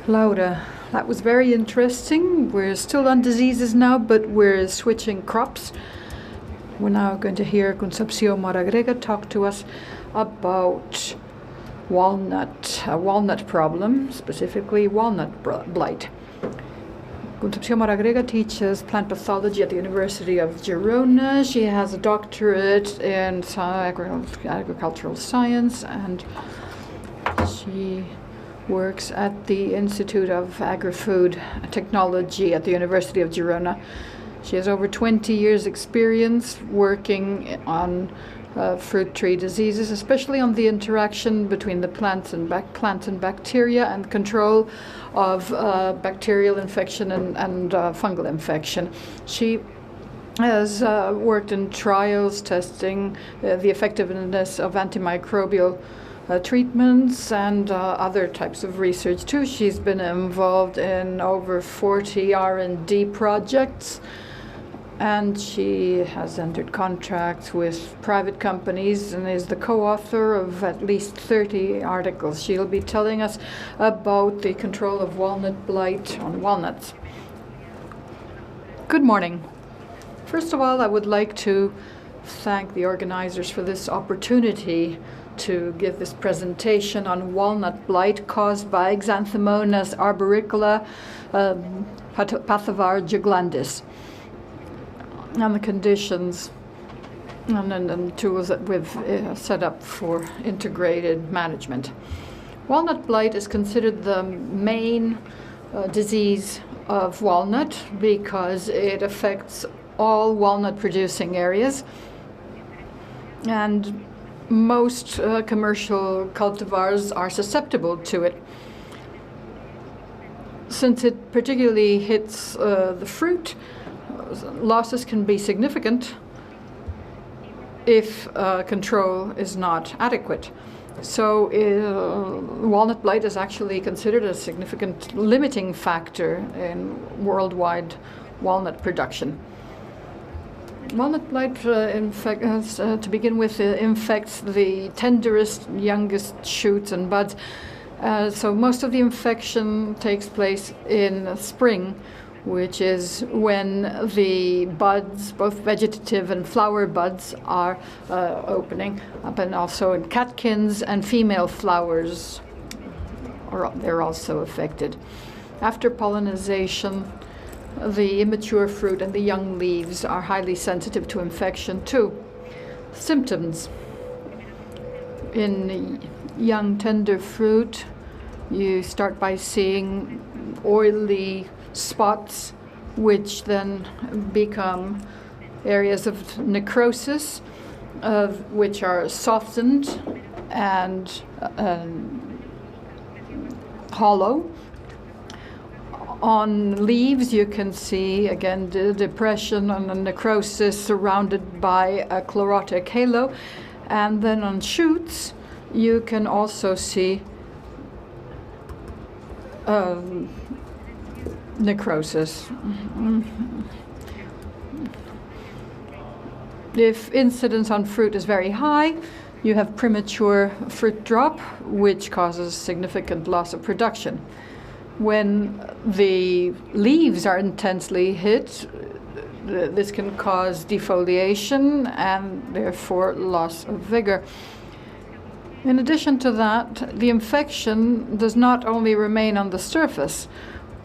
Laura. That was very interesting. We're still on diseases now, but we're switching crops. We're now going to hear Concepción Moragrega talk to us about walnut, a walnut problem, specifically walnut blight. Concepción Moragrega teaches plant pathology at the University of Girona. She has a doctorate in agricultural science, and she works at the Institute of Agri-Food Technology at the University of Girona. She has over 20 years experience working on fruit tree diseases, especially on the interaction between the plants and bacteria, and control of bacterial infection and fungal infection. She has worked in trials testing the effectiveness of antimicrobial treatments and other types of research too. She's been involved in over 40 R&D projects, and she has entered contracts with private companies and is the co-author of at least 30 articles. She'll be telling us about the control of walnut blight on walnuts. Good morning. First of all, I would like to thank the organizers for this opportunity to give this presentation on walnut blight caused by Xanthomonas arboricola, Pathovar juglandis. And the conditions and tools that we've set up for integrated management. Walnut blight is considered the main disease of walnut because it affects all walnut producing areas, and most commercial cultivars are susceptible to it. Since it particularly hits the fruit, losses can be significant if control is not adequate. So walnut blight is actually considered a significant limiting factor in worldwide walnut production. Walnut blight, to begin with, infects the tenderest, youngest shoots and buds. So most of the infection takes place in spring, which is when the buds, both vegetative and flower buds, are opening up, and also in catkins and female flowers they're also affected. After pollination, the immature fruit and the young leaves are highly sensitive to infection too. Symptoms. In young tender fruit, you start by seeing oily spots, which then become areas of necrosis, which are softened and hollow. On leaves, you can see, again, the depression and the necrosis surrounded by a chlorotic halo. And then on shoots, you can also see necrosis. If incidence on fruit is very high, you have premature fruit drop, which causes significant loss of production. When the leaves are intensely hit, this can cause defoliation and therefore loss of vigor. In addition to that, the infection does not only remain on the surface.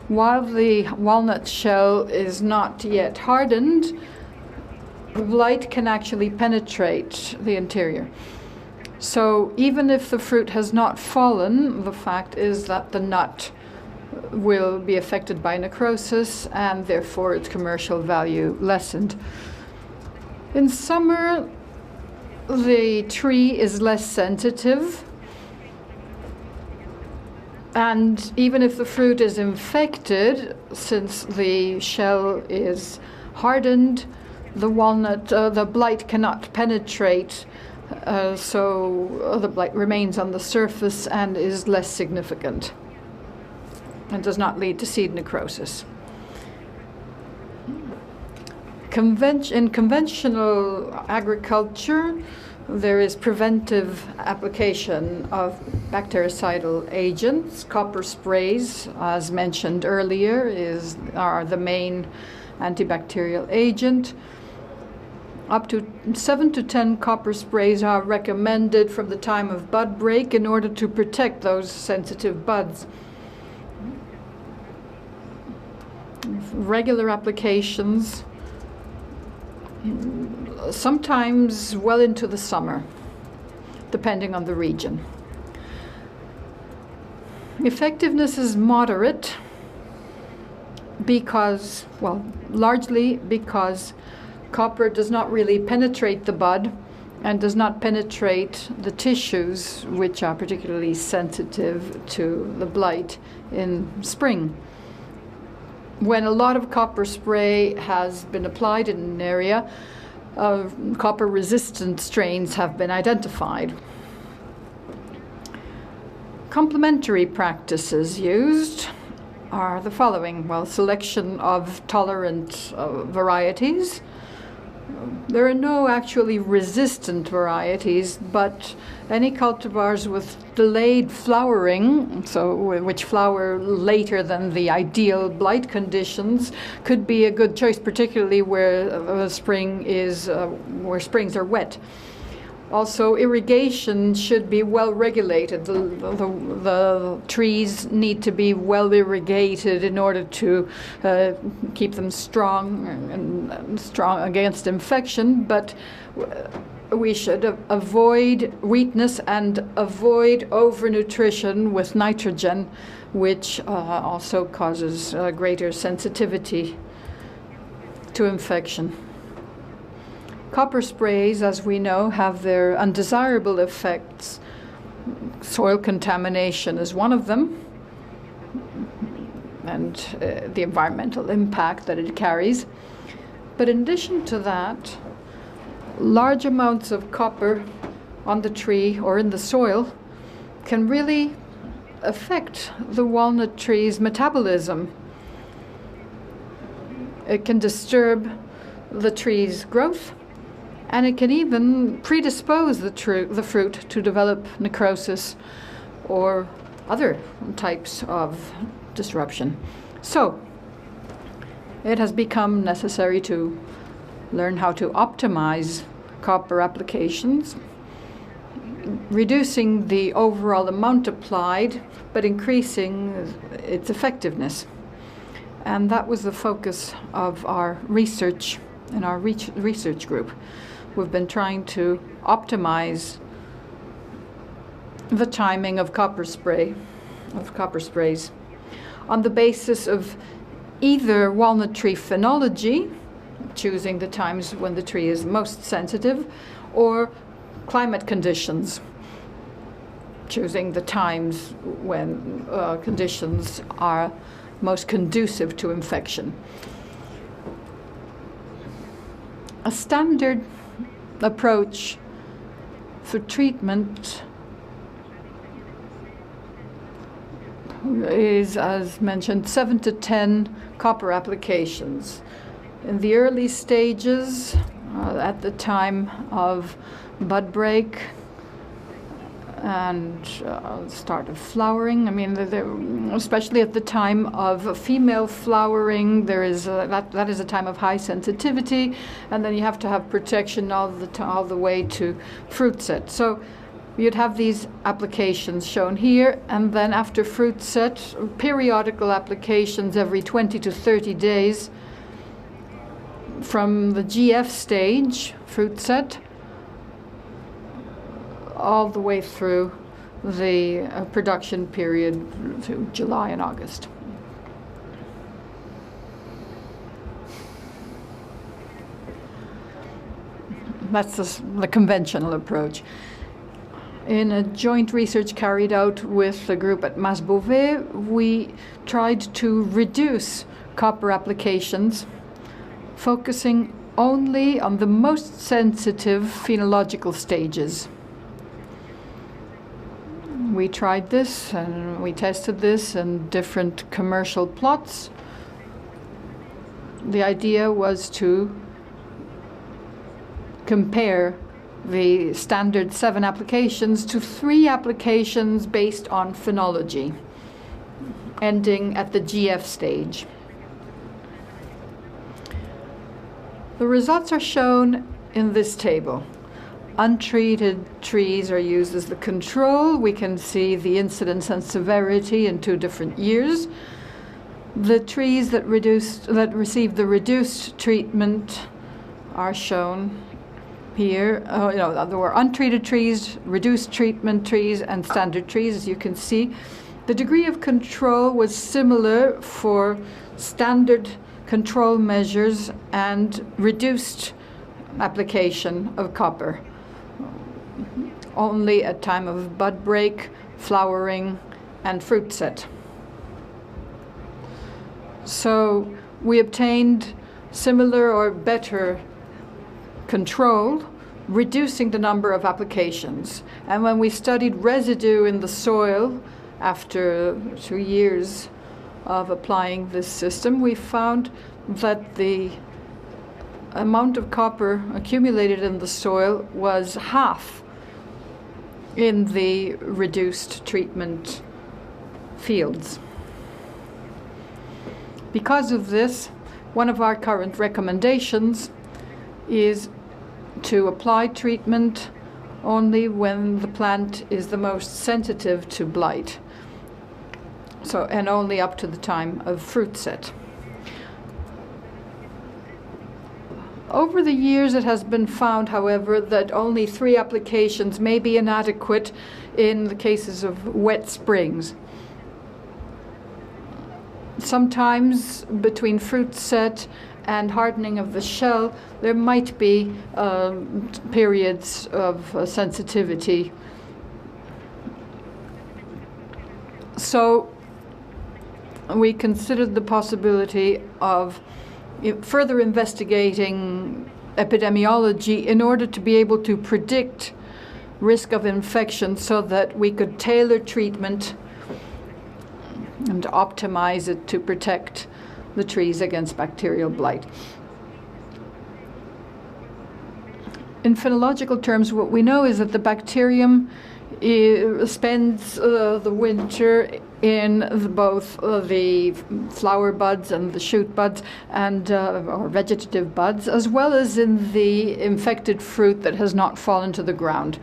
While the walnut shell is not yet hardened, blight can actually penetrate the interior. So even if the fruit has not fallen, the fact is that the nut will be affected by necrosis and therefore its commercial value lessened. In summer, the tree is less sensitive, and even if the fruit is infected, since the shell is hardened, the blight cannot penetrate, so the blight remains on the surface and is less significant and does not lead to seed necrosis. In conventional agriculture, there is preventive application of bactericidal agents. Copper sprays, as mentioned earlier, are the main antibacterial agent. Up to 7 to 10 copper sprays are recommended from the time of bud break in order to protect those sensitive buds. Regular applications, sometimes well into the summer, depending on the region. Effectiveness is moderate because, largely because copper does not really penetrate the bud and does not penetrate the tissues, which are particularly sensitive to the blight in spring. When a lot of copper spray has been applied in an area, copper-resistant strains have been identified. Complementary practices used are the following. Selection of tolerant varieties. There are no actually resistant varieties, but any cultivars with delayed flowering, which flower later than the ideal blight conditions, could be a good choice, particularly where springs are wet. Also, irrigation should be well regulated. The trees need to be well irrigated in order to keep them strong and strong against infection. But we should avoid weakness and avoid overnutrition with nitrogen, which also causes greater sensitivity to infection. Copper sprays, as we know, have their undesirable effects. Soil contamination is one of them, and the environmental impact that it carries. But in addition to that, large amounts of copper on the tree or in the soil can really affect the walnut tree's metabolism. It can disturb the tree's growth, and it can even predispose the fruit to develop necrosis or other types of disruption. So it has become necessary to learn how to optimize copper applications, reducing the overall amount applied, but increasing its effectiveness. And that was the focus of our research in our research group. We've been trying to optimize the timing of copper sprays on the basis of either walnut tree phenology, choosing the times when the tree is most sensitive, or climate conditions, choosing the times when conditions are most conducive to infection. A standard approach for treatment is, as mentioned, 7 to 10 copper applications. In the early stages, at the time of bud break and start of flowering, I mean, especially at the time of female flowering, there is that is a time of high sensitivity, and then you have to have protection all the way to fruit set. So you'd have these applications shown here, and then after fruit set, periodical applications every 20 to 30 days from the GF stage, fruit set, all the way through the production period to July and August. That's the conventional approach. In a joint research carried out with the group at Mas Beauvais, we tried to reduce copper applications, focusing only on the most sensitive phenological stages. We tried this and we tested this in different commercial plots. The idea was to compare the standard 7 applications to 3 applications based on phenology, ending at the GF stage. The results are shown in this table. Untreated trees are used as the control. We can see the incidence and severity in 2 different years. The trees that received the reduced treatment are shown here. There were untreated trees, reduced treatment trees, and standard trees, as you can see. The degree of control was similar for standard control measures and reduced application of copper, only at time of bud break, flowering, and fruit set. So we obtained similar or better control, reducing the number of applications. And when we studied residue in the soil after 2 years of applying this system, we found that the amount of copper accumulated in the soil was half in the reduced treatment fields. Because of this, one of our current recommendations is to apply treatment only when the plant is the most sensitive to blight. So, and only up to the time of fruit set. Over the years, it has been found, however, that only 3 applications may be inadequate in the cases of wet springs. Sometimes between fruit set and hardening of the shell, there might be periods of sensitivity. So we considered the possibility of further investigating epidemiology in order to be able to predict risk of infection so that we could tailor treatment and optimize it to protect the trees against bacterial blight. In phenological terms, what we know is that the bacterium spends the winter in both the flower buds and the shoot buds and or vegetative buds, as well as in the infected fruit that has not fallen to the ground.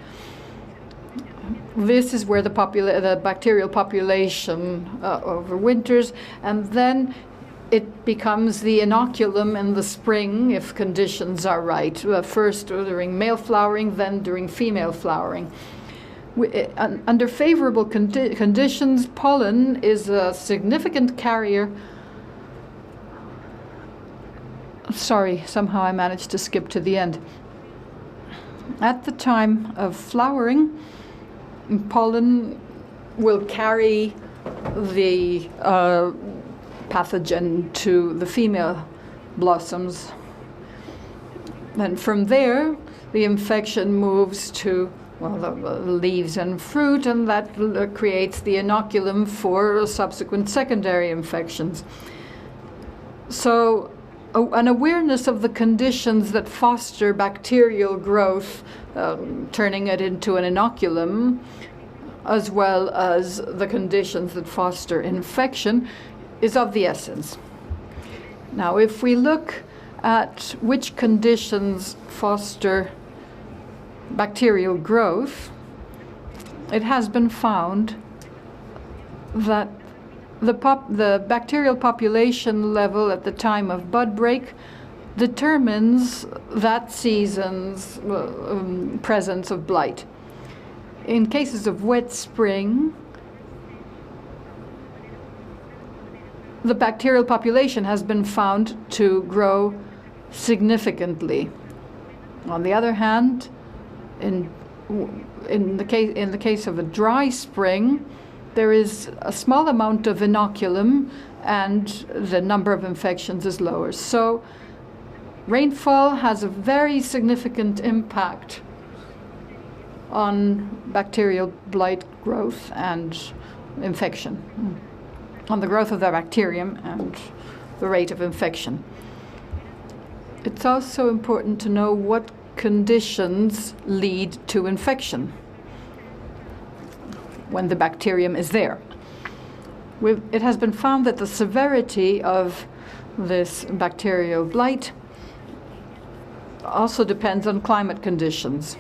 This is where the bacterial population overwinters, and then it becomes the inoculum in the spring if conditions are right. First during male flowering, then during female flowering. Under favorable conditions, pollen is a significant carrier. Sorry, somehow I managed to skip to the end. At the time of flowering, pollen will carry the pathogen to the female blossoms. And from there, the infection moves to the leaves and fruit, and that creates the inoculum for subsequent secondary infections. So an awareness of the conditions that foster bacterial growth, turning it into an inoculum, as well as the conditions that foster infection, is of the essence. Now, if we look at which conditions foster bacterial growth, it has been found that the bacterial population level at the time of bud break determines that season's presence of blight. In cases of wet spring, the bacterial population has been found to grow significantly. On the other hand, in the case of a dry spring, there is a small amount of inoculum and the number of infections is lower. So rainfall has a very significant impact on bacterial blight growth and infection, on the growth of the bacterium and the rate of infection. It's also important to know what conditions lead to infection when the bacterium is there. It has been found that the severity of this bacterial blight also depends on climate conditions.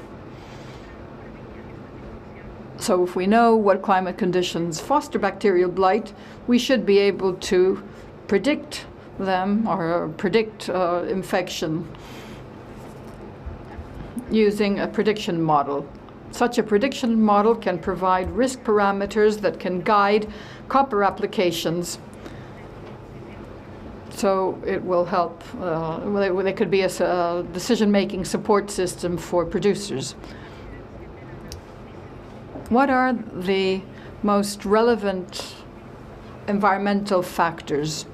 So if we know what climate conditions foster bacterial blight, we should be able to predict them or predict infection using a prediction model. Such a prediction model can provide risk parameters that can guide copper applications. So it will help, they could be a decision-making support system for producers. What are the most relevant environmental factors?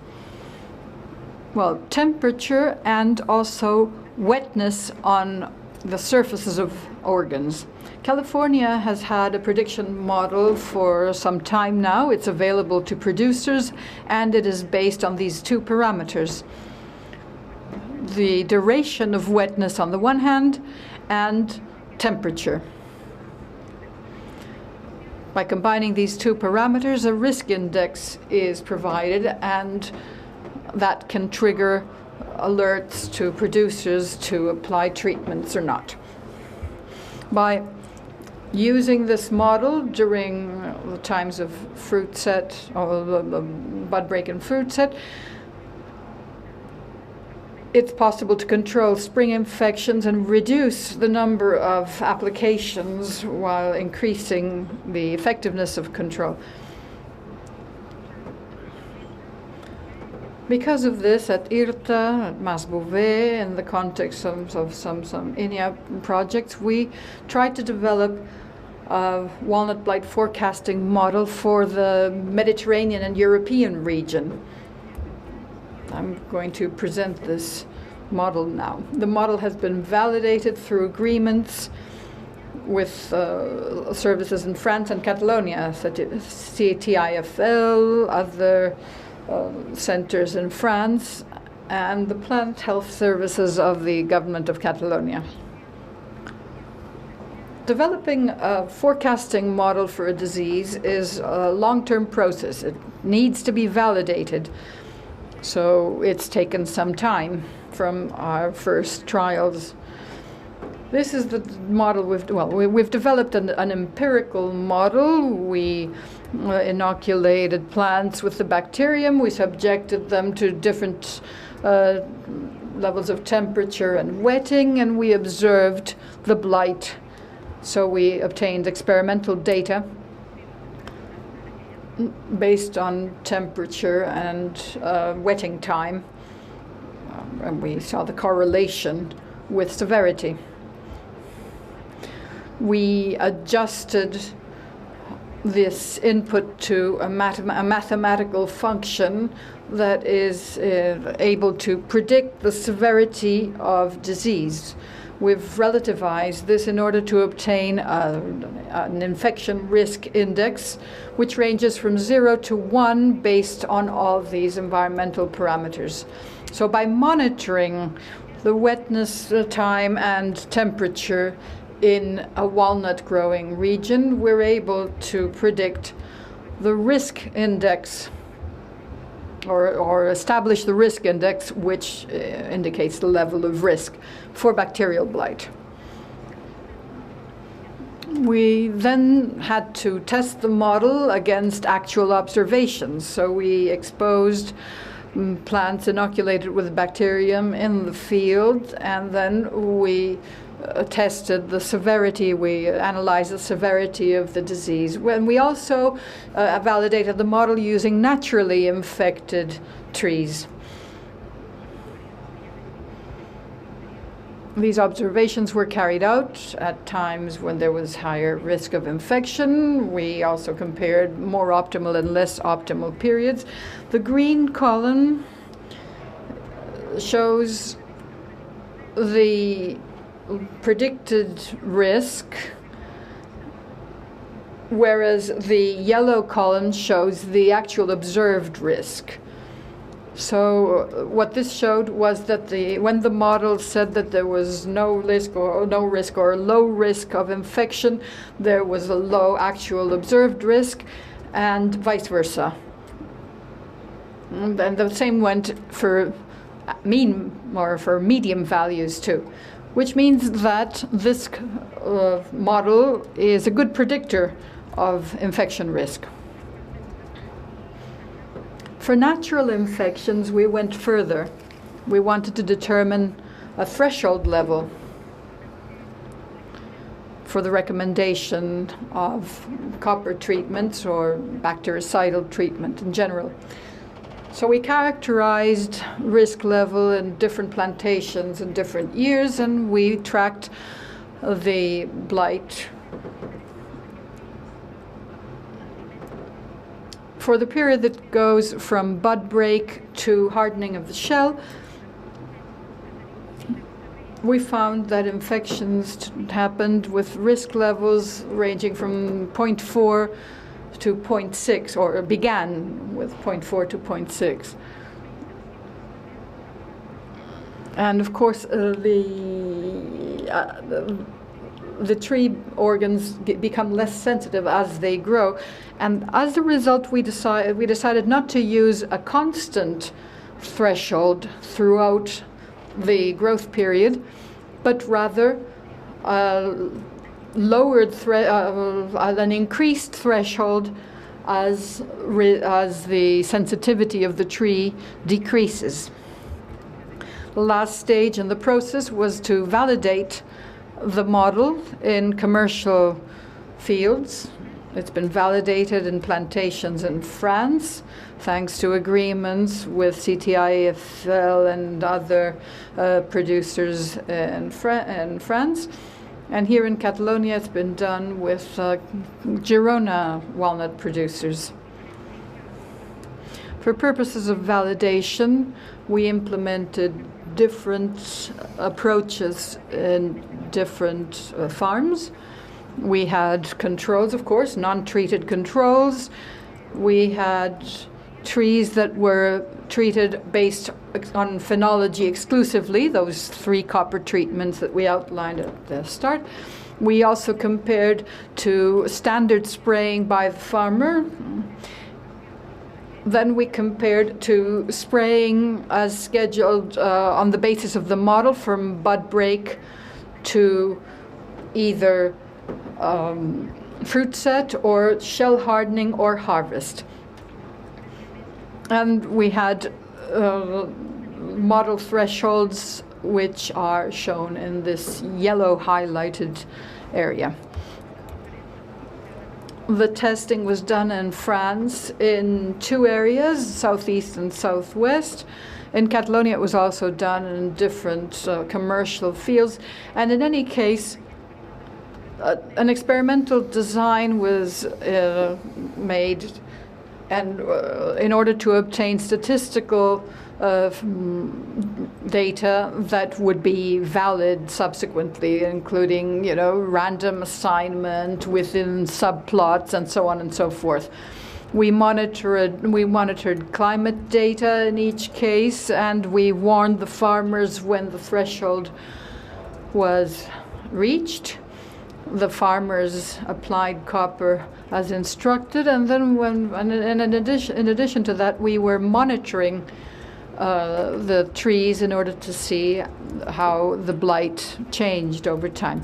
Well, temperature and also wetness on the surfaces of organs. California has had a prediction model for some time now. It's available to producers, and it is based on these 2 parameters: the duration of wetness on the one hand and temperature. By combining these 2 parameters, a risk index is provided, and that can trigger alerts to producers to apply treatments or not. By Using this model during the times of fruit set, or the bud break and fruit set, it's possible to control spring infections and reduce the number of applications while increasing the effectiveness of control. Because of this, at IRTA, at Mas-Bouvet, in the context of some ENG projects, we tried to develop a walnut blight forecasting model for the Mediterranean and European region. I'm going to present this model now. The model has been validated through agreements with services in France and Catalonia, such as CTIFL, other centers in France, and the plant health services of the government of Catalonia. Developing a forecasting model for a disease is a long-term process. It needs to be validated. So it's taken some time from our first trials. This is the model we've developed an empirical model. We inoculated plants with the bacterium. We subjected them to different levels of temperature and wetting, and we observed the blight. So we obtained experimental data based on temperature and wetting time, and we saw the correlation with severity. We adjusted this input to a mathematical function that is able to predict the severity of disease. We've relativized this in order to obtain an infection risk index, which ranges from 0 to 1 based on all these environmental parameters. So by monitoring the wetness time and temperature in a walnut growing region, we're able to predict the risk index, or establish the risk index, which indicates the level of risk for bacterial blight. We then had to test the model against actual observations. So we exposed plants inoculated with bacterium in the field, and then we tested the severity. We analyzed the severity of the disease. When we also validated the model using naturally infected trees. These observations were carried out at times when there was higher risk of infection. We also compared more optimal and less optimal periods. The green column shows the predicted risk, whereas the yellow column shows the actual observed risk. So what this showed was that when the model said that there was no risk or low risk of infection, there was a low actual observed risk, and vice versa. And the same went for mean or for medium values too, which means that this model is a good predictor of infection risk. For natural infections, we went further. We wanted to determine a threshold level for the recommendation of copper treatments or bactericidal treatment in general. So we characterized risk level in different plantations in different years, and we tracked the blight for the period that goes from bud break to hardening of the shell. We found that infections happened with risk levels ranging from 0.4 to 0.6, or began with 0.4 to 0.6. And of course, the tree organs become less sensitive as they grow, and as a result, we decided not to use a constant threshold throughout the growth period, but rather lowered an increased threshold as the sensitivity of the tree decreases. The last stage in the process was to validate the model in commercial fields. It's been validated in plantations in France, thanks to agreements with CTIFL and other producers in France. And here in Catalonia, it's been done with Girona walnut producers. For purposes of validation, we implemented different approaches in different farms. We had controls, of course, non-treated controls. We had trees that were treated based on phenology exclusively, those 3 copper treatments that we outlined at the start. We also compared to standard spraying by the farmer. Then we compared to spraying as scheduled on the basis of the model from bud break to either fruit set or shell hardening or harvest. And we had model thresholds which are shown in this yellow highlighted area. The testing was done in France in 2 areas, southeast and southwest. In Catalonia, it was also done in different commercial fields. And in any case, an experimental design was made, and in order to obtain statistical data that would be valid subsequently, including, random assignment within subplots and so on and so forth. We monitored climate data in each case, and we warned the farmers when the threshold was reached. The farmers applied copper as instructed, and then in addition to that, we were monitoring the trees in order to see how the blight changed over time.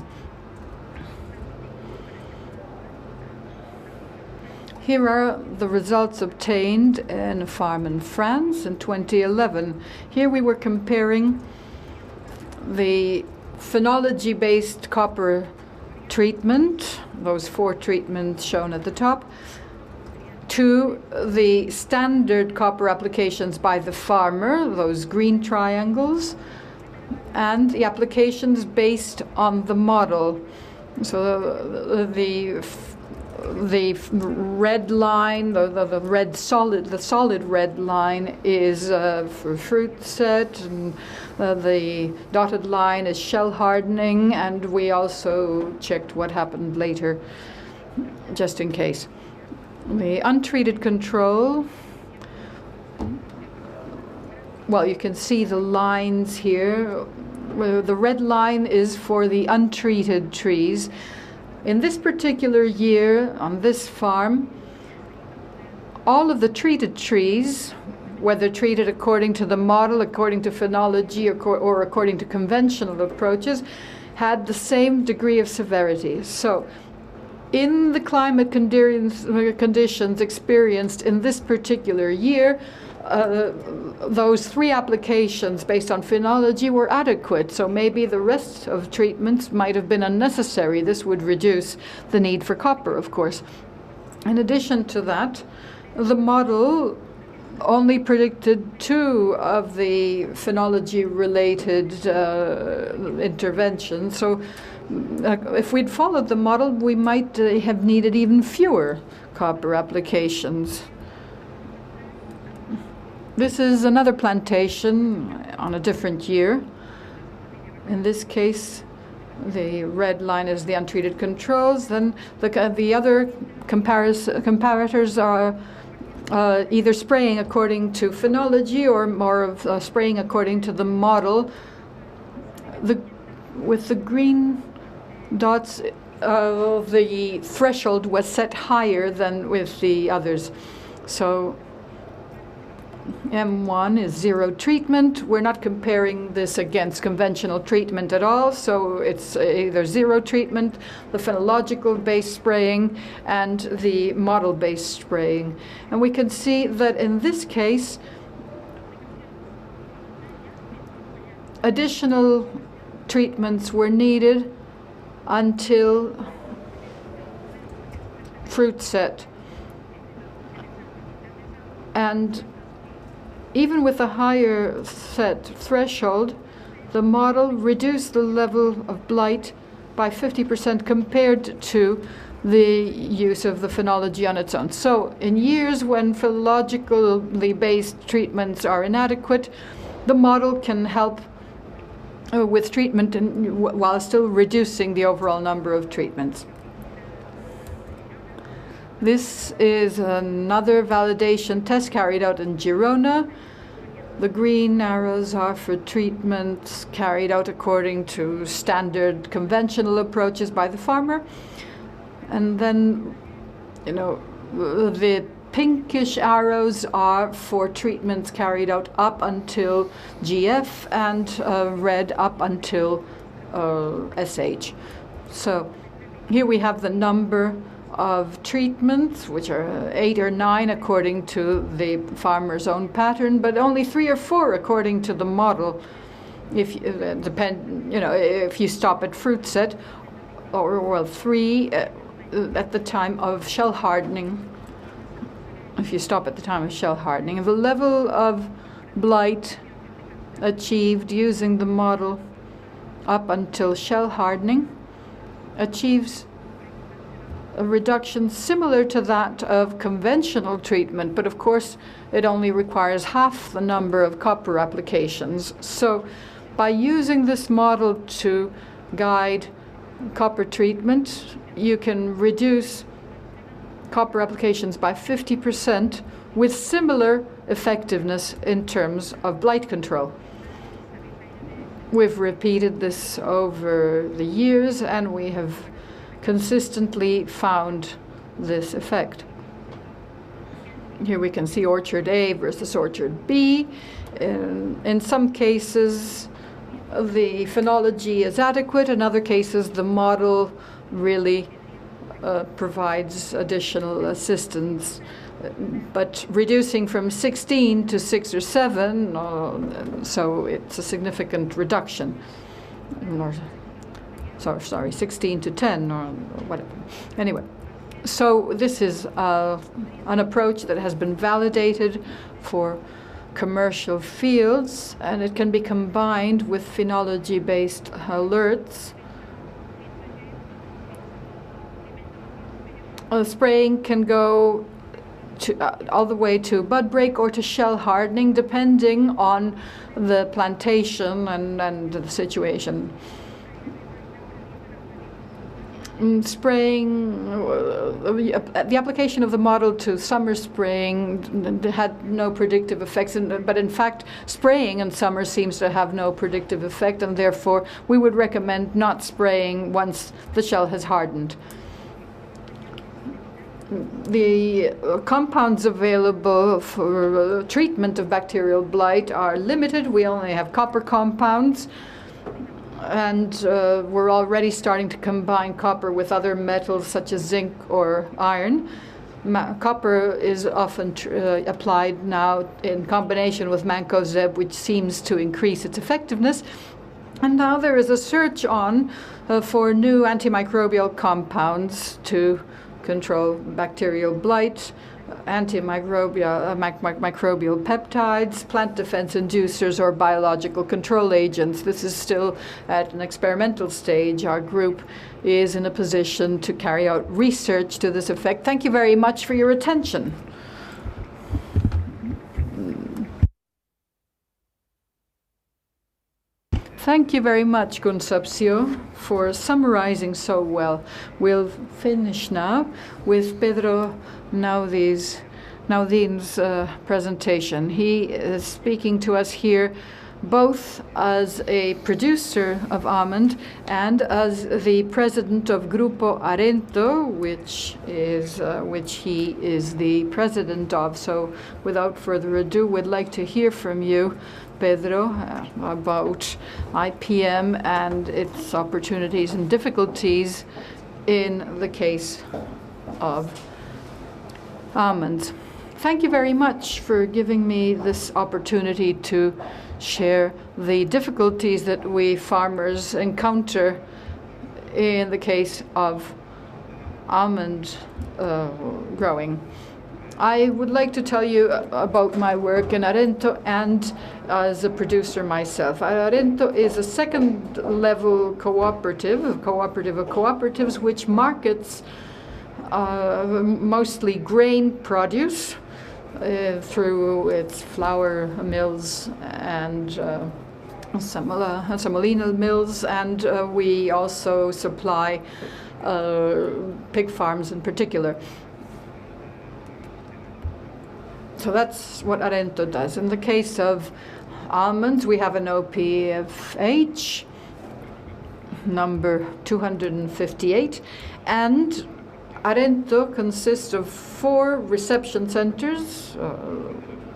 Here are the results obtained in a farm in France in 2011. Here we were comparing the phenology-based copper treatment, those 4 treatments shown at the top, to the standard copper applications by the farmer, those green triangles, and the applications based on the model. So the red line, the solid red line is for fruit set, and the dotted line is shell hardening, and we also checked what happened later, just in case. The untreated control, well, you can see the lines here. The red line is for the untreated trees. In this particular year, on this farm, all of the treated trees, whether treated according to the model, according to phenology, or according to conventional approaches, had the same degree of severity. So, in the climate conditions experienced in this particular year, those 3 applications based on phenology were adequate, so maybe the rest of treatments might have been unnecessary. This would reduce the need for copper, of course. In addition to that, the model only predicted 2 of the phenology-related interventions, so if we'd followed the model, we might have needed even fewer copper applications. This is another plantation on a different year. In this case, the red line is the untreated controls. Then the other comparators are either spraying according to phenology or more of spraying according to the model. With the green dots, the threshold was set higher than with the others. So M1 is zero treatment. We're not comparing this against conventional treatment at all, so it's either zero treatment, the phenological-based spraying, and the model-based spraying. And we can see that in this case, additional treatments were needed until fruit set. And even with a higher set threshold, the model reduced the level of blight by 50% compared to the use of the phenology on its own. So in years when phenologically based treatments are inadequate, the model can help with treatment while still reducing the overall number of treatments. This is another validation test carried out in Girona. The green arrows are for treatments carried out according to standard conventional approaches by the farmer. And then, the pinkish arrows are for treatments carried out up until GF and red up until SH. So here we have the number of treatments, which are 8 or 9 according to the farmer's own pattern, but only 3 or 4 according to the model. If if you stop at fruit set, or 3 at the time of shell hardening. If you stop at the time of shell hardening, and the level of blight achieved using the model up until shell hardening achieves a reduction similar to that of conventional treatment, but of course it only requires half the number of copper applications. So by using this model to guide copper treatment, you can reduce copper applications by 50% with similar effectiveness in terms of blight control. We've repeated this over the years, and we have consistently found this effect. Here we can see orchard A versus orchard B. In some cases, the phenology is adequate. In other cases, the model really provides additional assistance. But reducing from 16 to 6 or 7, so it's a significant reduction. Sorry, 16 to 10 or whatever. Anyway, so this is an approach that has been validated for commercial fields, and it can be combined with phenology-based alerts. Spraying can go all the way to bud break or to shell hardening, depending on the plantation and the situation. Spraying, the application of the model to summer spraying had no predictive effects, but in fact spraying in summer seems to have no predictive effect, and therefore we would recommend not spraying once the shell has hardened. The compounds available for treatment of bacterial blight are limited. We only have copper compounds, and we're already starting to combine copper with other metals such as zinc or iron. Copper is often applied now in combination with mancozeb, which seems to increase its effectiveness. And now there is a search on for new antimicrobial compounds to control bacterial blight, antimicrobial microbial peptides, plant defense inducers, or biological control agents. This is still at an experimental stage. Our group is in a position to carry out research to this effect. Thank you very much for your attention. Thank you very much, Concepcio, for summarizing so well. We'll finish now with Pedro Naudin's presentation. He is speaking to us here both as a producer of almond and as the president of Grupo Arento, which he is the president of. So without further ado, we'd like to hear from you, Pedro, about IPM and its opportunities and difficulties in the case of almonds. Thank you very much for giving me this opportunity to share the difficulties that we farmers encounter in the case of almond growing. I would like to tell you about my work in Arento and as a producer myself. Arento is a second-level cooperative of cooperatives which markets mostly grain produce through its flour mills and semolina mills, and we also supply pig farms in particular. So that's what Arento does. In the case of almonds, we have an OPFH number 258, and Arento consists of 4 reception centers,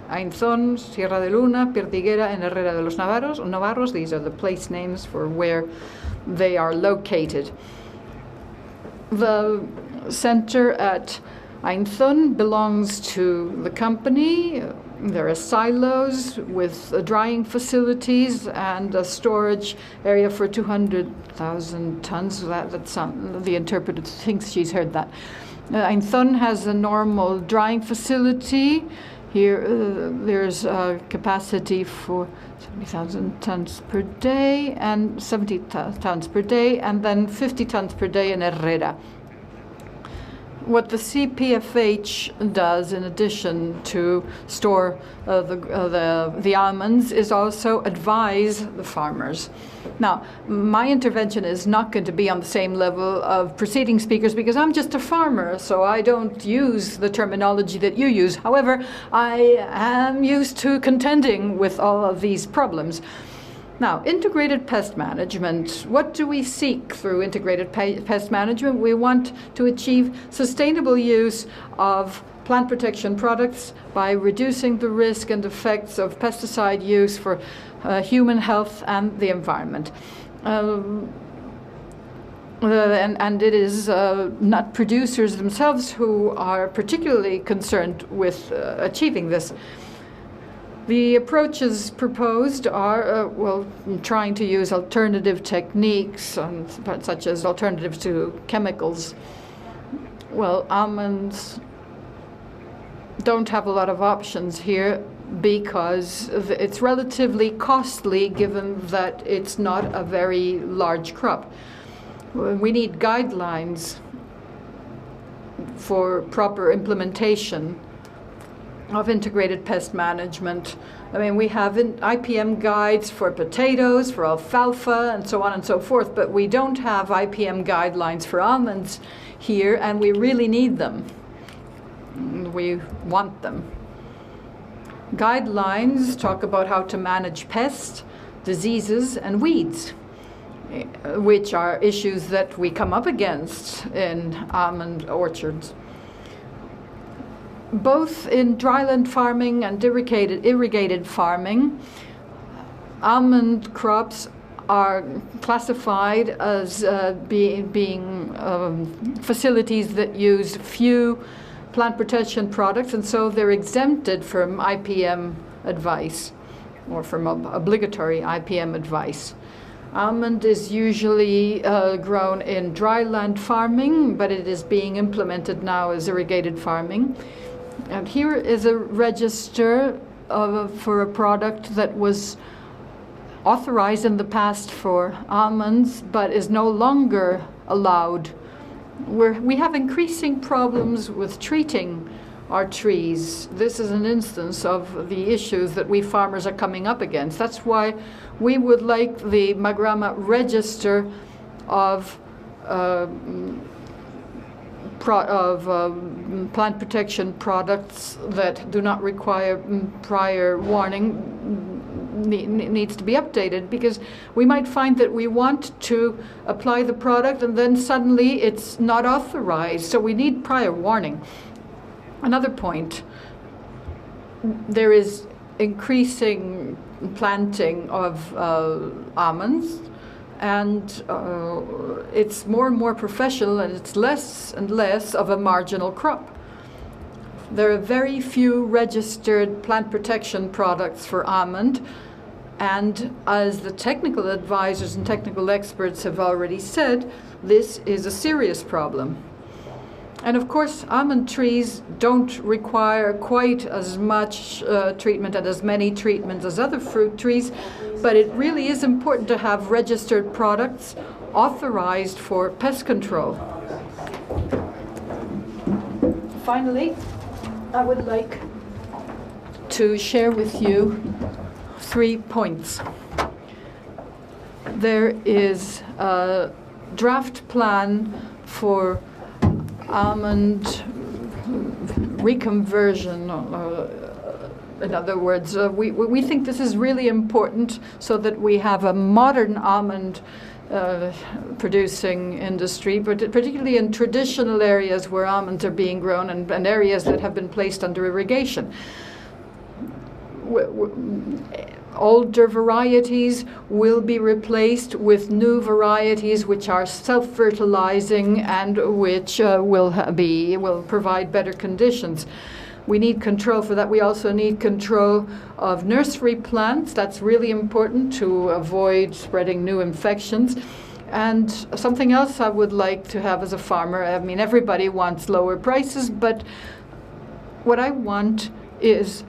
Ainzón, Sierra de Luna, Perdiguera, and Herrera de los Navarros. These are the place names for where they are located. The center at Ainzón belongs to the company. There are silos with drying facilities and a storage area for 200,000 tons. That's the interpreter thinks she's heard that. Ainzón has a normal drying facility. Here there's a capacity for 70,000 tons per day and 70 tons per day, and then 50 tons per day in Herrera. What the CPFH does, in addition to store the almonds, is also advise the farmers. Now, my intervention is not going to be on the same level of preceding speakers because I'm just a farmer, so I don't use the terminology that you use. However, I am used to contending with all of these problems. Now, integrated pest management. What do we seek through integrated pest management? We want to achieve sustainable use of plant protection products by reducing the risk and effects of pesticide use for human health and the environment. And it is nut producers themselves who are particularly concerned with achieving this. The approaches proposed are, trying to use alternative techniques, such as alternatives to chemicals. Well, almonds don't have a lot of options here because it's relatively costly given that it's not a very large crop. We need guidelines for proper implementation of integrated pest management. I mean, we have IPM guides for potatoes, for alfalfa, and so on and so forth, but we don't have IPM guidelines for almonds here, and we really need them. We want them. Guidelines talk about how to manage pests, diseases, and weeds, which are issues that we come up against in almond orchards. Both in dryland farming and irrigated farming, almond crops are classified as being facilities that use few plant protection products, and so they're exempted from IPM advice or from obligatory IPM advice. Almond is usually grown in dryland farming, but it is being implemented now as irrigated farming. And here is a register for a product that was authorized in the past for almonds, but is no longer allowed. We have increasing problems with treating our trees. This is an instance of the issues that we farmers are coming up against. That's why we would like the Magrama register of plant protection products that do not require prior warning needs to be updated, because we might find that we want to apply the product and then suddenly it's not authorized, so we need prior warning. Another point, there is increasing planting of almonds, and it's more and more professional, and it's less and less of a marginal crop. There are very few registered plant protection products for almond, and as the technical advisors and technical experts have already said, this is a serious problem. And of course, almond trees don't require quite as much treatment and as many treatments as other fruit trees, but it really is important to have registered products authorized for pest control. Finally, I would like to share with you 3 points. There is a draft plan for almond reconversion. In other words, we think this is really important so that we have a modern almond producing industry, but particularly in traditional areas where almonds are being grown and areas that have been placed under irrigation. Older varieties will be replaced with new varieties which are self-fertilizing and which will provide better conditions. We need control for that. We also need control of nursery plants. That's really important to avoid spreading new infections. And something else I would like to have as a farmer, I mean, everybody wants lower prices, but what I want is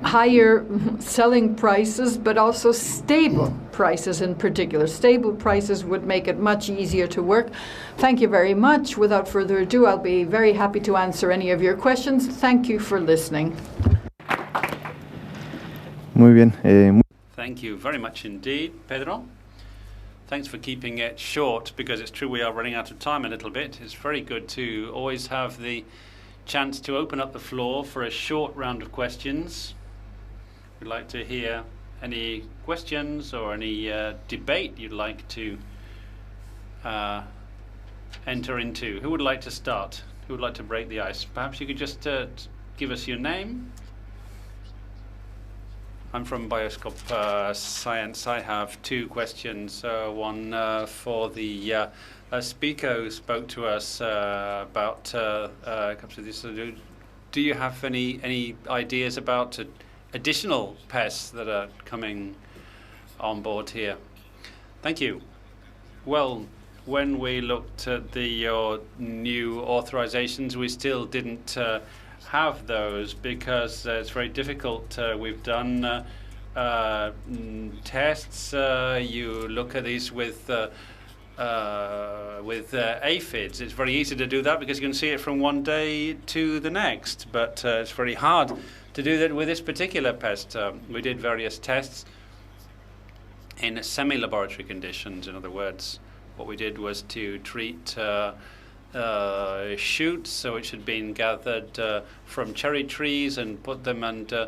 higher selling prices, but also stable prices in particular. Stable prices would make it much easier to work. Thank you very much. Without further ado, I'll be very happy to answer any of your questions. Thank you for listening. Muy bien. Thank you very much indeed, Pedro. Thanks for keeping it short, because it's true we are running out of time a little bit. It's very good to always have the chance to open up the floor for a short round of questions. We'd like to hear any questions or any debate you'd like to enter into. Who would like to start? Who would like to break the ice? Perhaps you could just give us your name. I'm from Bioscope Science. I have 2 questions. One for the speaker who spoke to us about this. Do you have any ideas about additional pests that are coming on board here? Thank you. Well, when we looked at your new authorizations, we still didn't have those because it's very difficult. We've done tests. You look at these with aphids. It's very easy to do that because you can see it from one day to the next, but it's very hard to do that with this particular pest. We did various tests in semi-laboratory conditions. In other words, what we did was to treat shoots which had been gathered from cherry trees and put them under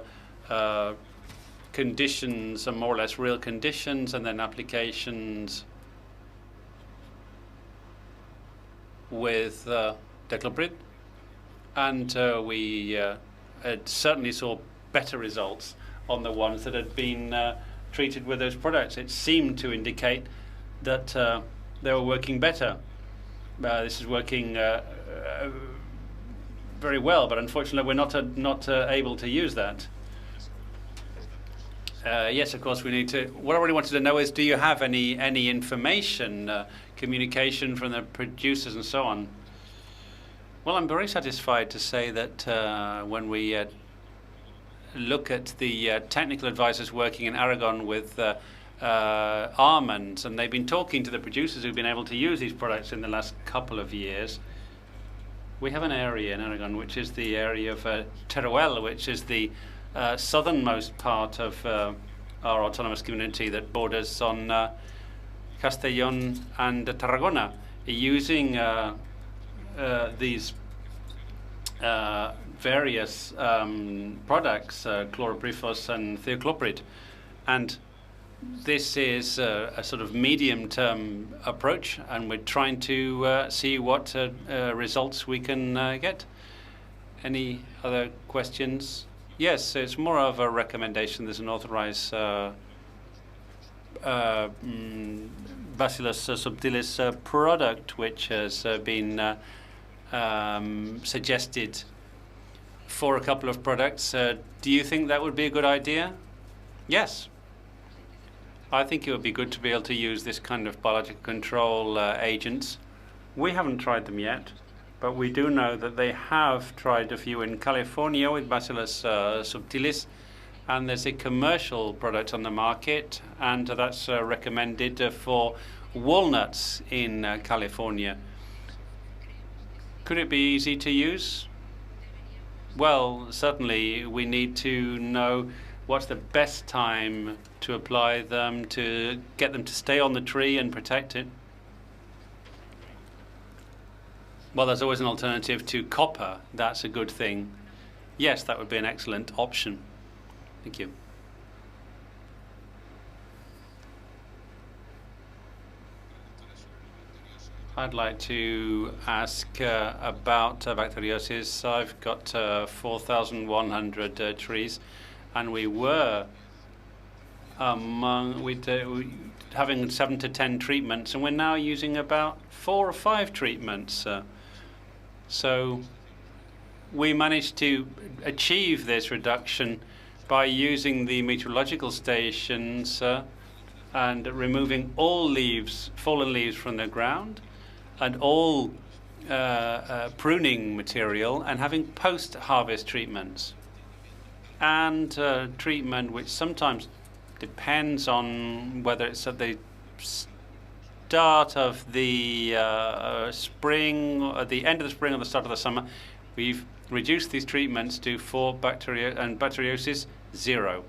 conditions, more or less real conditions, and then applications with dicloprid, and we certainly saw better results on the ones that had been treated with those products. It seemed to indicate that they were working better. This is working very well, but unfortunately we're not able to use that. Yes, of course we need to. What I really wanted to know is, do you have any information, communication from the producers and so on? Well, I'm very satisfied to say that when we look at the technical advisors working in Aragon with almonds, and they've been talking to the producers who've been able to use these products in the last couple of years. We have an area in Aragon which is the area of Teruel, which is the southernmost part of our autonomous community that borders on Castellón and Tarragona, using these various products, chloroprifos and thiocloprid. And this is a sort of medium-term approach, and we're trying to see what results we can get. Any other questions? Yes, it's more of a recommendation. There's an authorized Bacillus subtilis product which has been suggested for a couple of products. Do you think that would be a good idea? Yes. I think it would be good to be able to use this kind of biological control agents. We haven't tried them yet, but we do know that they have tried a few in California with Bacillus subtilis, and there's a commercial product on the market, and that's recommended for walnuts in California. Could it be easy to use? Well, certainly we need to know what's the best time to apply them, to get them to stay on the tree and protect it. Well, there's always an alternative to copper. That's a good thing. Yes, that would be an excellent option. Thank you. I'd like to ask about bacteriosis. I've got 4,100 trees, and we were having 7 to 10 treatments, and we're now using about 4 or 5 treatments. So we managed to achieve this reduction by using the meteorological stations and removing all leaves, fallen leaves from the ground, and all pruning material, and having post-harvest treatments. And treatment which sometimes depends on whether it's at the start of the spring, or at the end of the spring or the start of the summer. We've reduced these treatments to for bacteria and bacteriosis 0.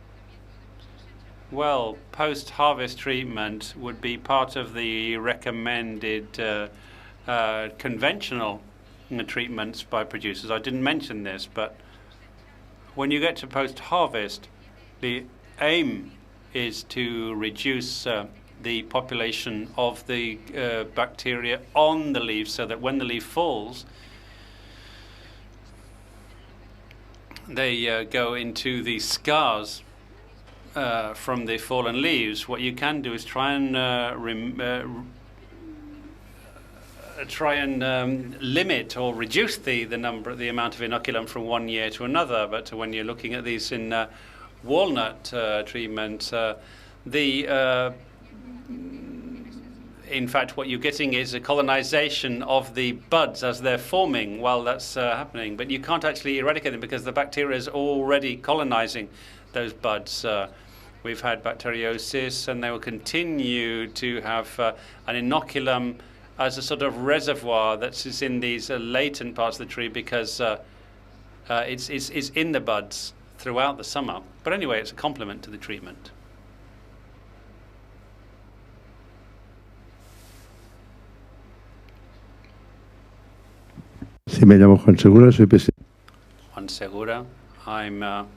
Well, post-harvest treatment would be part of the recommended conventional treatments by producers. I didn't mention this, but when you get to post-harvest, the aim is to reduce the population of the bacteria on the leaf, so that when the leaf falls, they go into the scars from the fallen leaves. What you can do is try and limit or reduce the amount of inoculum from one year to another. But when you're looking at these in walnut treatment, in fact, what you're getting is a colonization of the buds as they're forming while that's happening. But you can't actually eradicate them because the bacteria is already colonizing those buds. We've had bacteriosis, and they will continue to have an inoculum as a sort of reservoir that's in these latent parts of the tree, because it's in the buds throughout the summer. But anyway, it's a complement to the treatment. Sí, me llamo Juan Segura, soy presidente. Juan Segura, I'm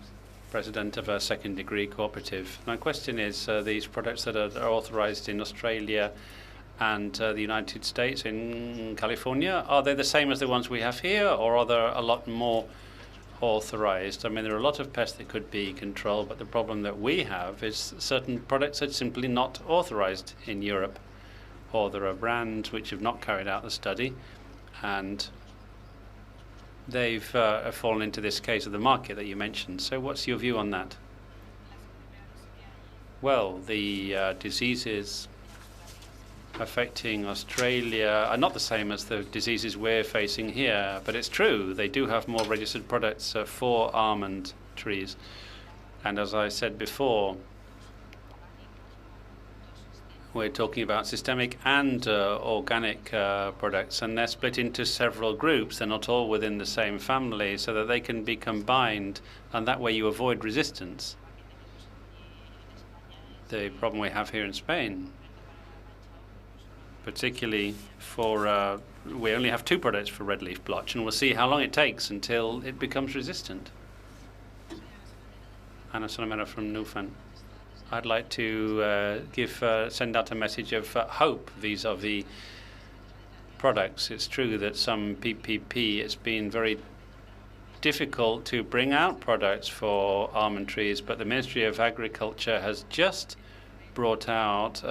president of a second-degree cooperative. My question is, these products that are authorized in Australia and the United States, in California, are they the same as the ones we have here, or are there a lot more authorized? I mean, there are a lot of pests that could be controlled, but the problem that we have is certain products are simply not authorized in Europe, or there are brands which have not carried out the study, and they've fallen into this case of the market that you mentioned. So what's your view on that? Well, the diseases affecting Australia are not the same as the diseases we're facing here, but it's true, they do have more registered products for almond trees. And as I said before, we're talking about systemic and organic products, and they're split into several groups. They're not all within the same family, so that they can be combined, and that way you avoid resistance. The problem we have here in Spain, particularly for, we only have 2 products for red leaf blotch, and we'll see how long it takes until it becomes resistant. Ana Solomero from Newfoundland. I'd like to send out a message of hope vis-à-vis products. It's true that some PPP, it's been very difficult to bring out products for almond trees, but the Ministry of Agriculture has just brought out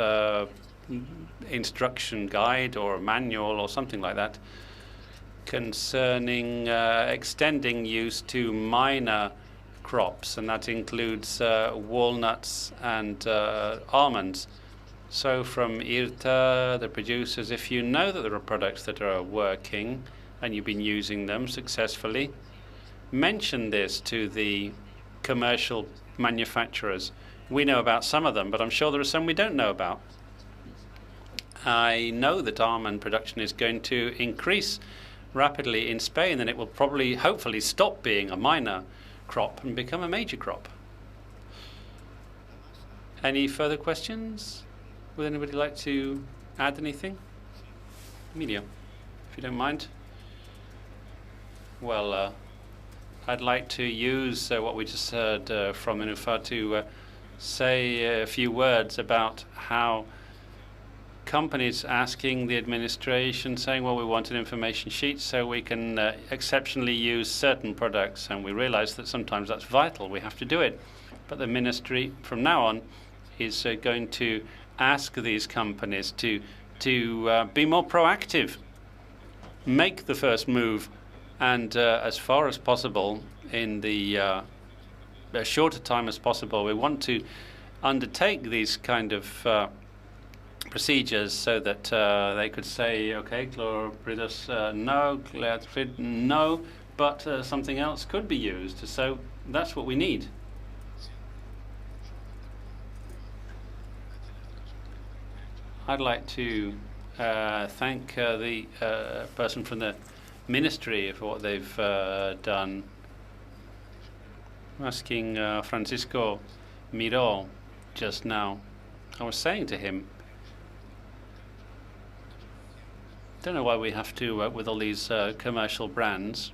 instruction guide or a manual or something like that concerning extending use to minor crops, and that includes walnuts and almonds. So from IRTA, the producers, if you know that there are products that are working and you've been using them successfully, mention this to the commercial manufacturers. We know about some of them, but I'm sure there are some we don't know about. I know that almond production is going to increase rapidly in Spain, and it will probably, hopefully, stop being a minor crop and become a major crop. Any further questions? Would anybody like to add anything? Emilio, if you don't mind. Well, I'd like to use what we just heard from Inufa to say a few words about how companies asking the administration, saying, well, we want an information sheet so we can exceptionally use certain products, and we realize that sometimes that's vital. We have to do it. But the ministry, from now on, is going to ask these companies to be more proactive, make the first move, and as far as possible, in the as shorter time as possible, we want to undertake these kind of procedures so that they could say, okay, chlorpridus no, chlorprid no, but something else could be used. So that's what we need. I'd like to thank the person from the ministry for what they've done. I'm asking Francisco Miró just now. I was saying to him, don't know why we have to work with all these commercial brands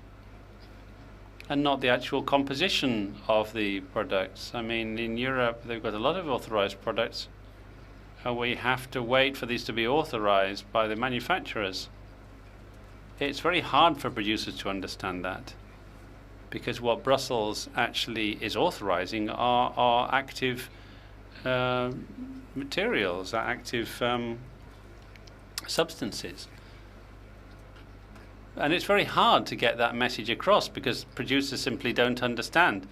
and not the actual composition of the products. I mean, in Europe, they've got a lot of authorized products, and we have to wait for these to be authorized by the manufacturers. It's very hard for producers to understand that, because what Brussels actually is authorizing are active materials, are active substances. And it's very hard to get that message across because producers simply don't understand.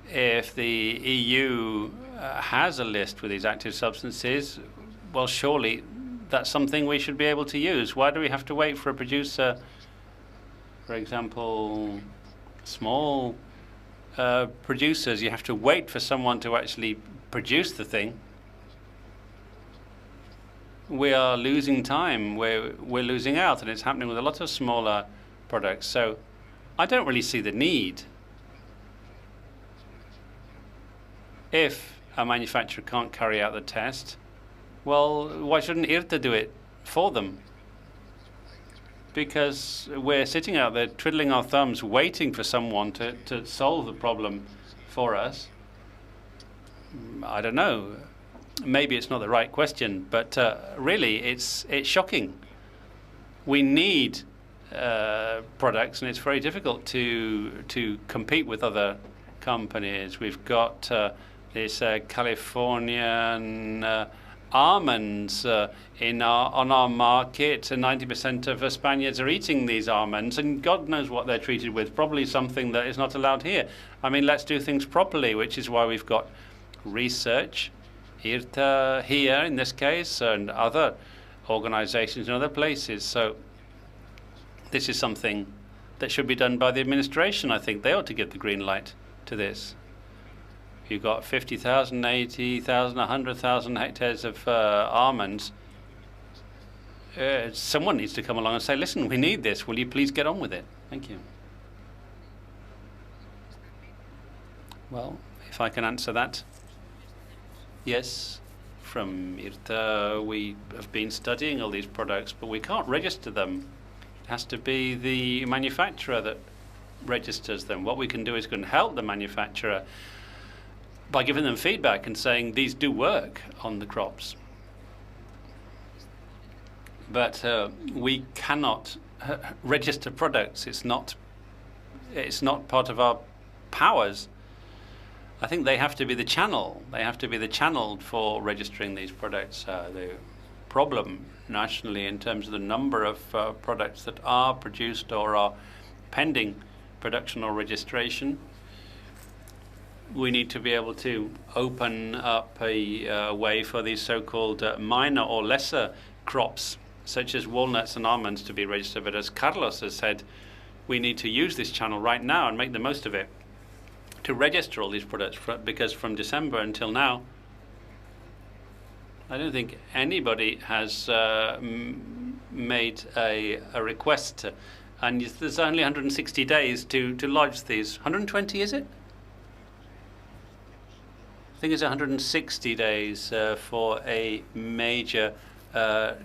If the EU has a list with these active substances, well, surely that's something we should be able to use. Why do we have to wait for a producer, for example, small producers? You have to wait for someone to actually produce the thing. We are losing time, we're losing out, and it's happening with a lot of smaller products. So I don't really see the need. If a manufacturer can't carry out the test, well, why shouldn't IRTA do it for them? Because we're sitting out there twiddling our thumbs waiting for someone to solve the problem for us. I don't know. Maybe it's not the right question, but really it's shocking. We need products, and it's very difficult to compete with other companies. We've got this Californian almonds on our market. 90% of Spaniards are eating these almonds, and God knows what they're treated with, probably something that is not allowed here. I mean, let's do things properly, which is why we've got research, IRTA here in this case, and other organizations in other places. So this is something that should be done by the administration. I think they ought to give the green light to this. You've got 50,000, 80,000, 100,000 hectares of almonds. Someone needs to come along and say, listen, we need this. Will you please get on with it? Thank you. Well, if I can answer that. Yes, from IRTA, we have been studying all these products, but we can't register them. It has to be the manufacturer that registers them. What we can do is we can help the manufacturer by giving them feedback and saying these do work on the crops. But we cannot register products. It's not part of our powers. I think they have to be the channel. They have to be the channel for registering these products. The problem nationally in terms of the number of products that are produced or are pending production or registration, we need to be able to open up a way for these so-called minor or lesser crops, such as walnuts and almonds, to be registered. But as Carlos has said, we need to use this channel right now and make the most of it to register all these products, because from December until now, I don't think anybody has made a request, and there's only 160 days to lodge these. 120, is it? I think it's 160 days for a major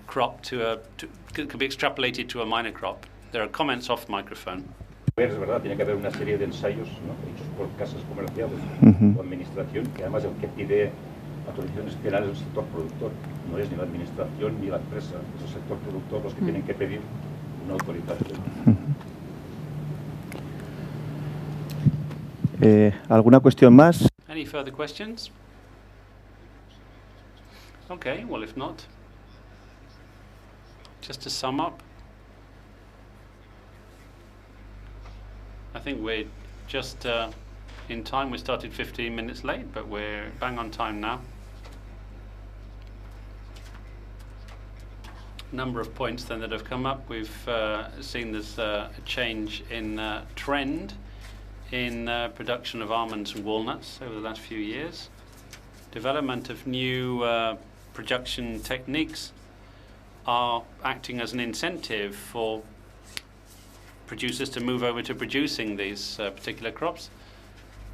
crop could be extrapolated to a minor crop. There are comments off microphone. Es verdad, tiene que haber una serie de ensayos, ¿no?, hechos por casas comerciales o administración, que además el que pide autorizaciones penales es el sector productor, no es ni la administración ni la empresa, es el sector productor los que tienen que pedir una autorización. ¿Alguna cuestión más? Any further questions? Okay, well, if not, just to sum up, I think we're just in time. We started 15 minutes late, but we're bang on time now. Number of points then that have come up. We've seen there's a change in trend in production of almonds and walnuts over the last few years. Development of new production techniques are acting as an incentive for producers to move over to producing these particular crops,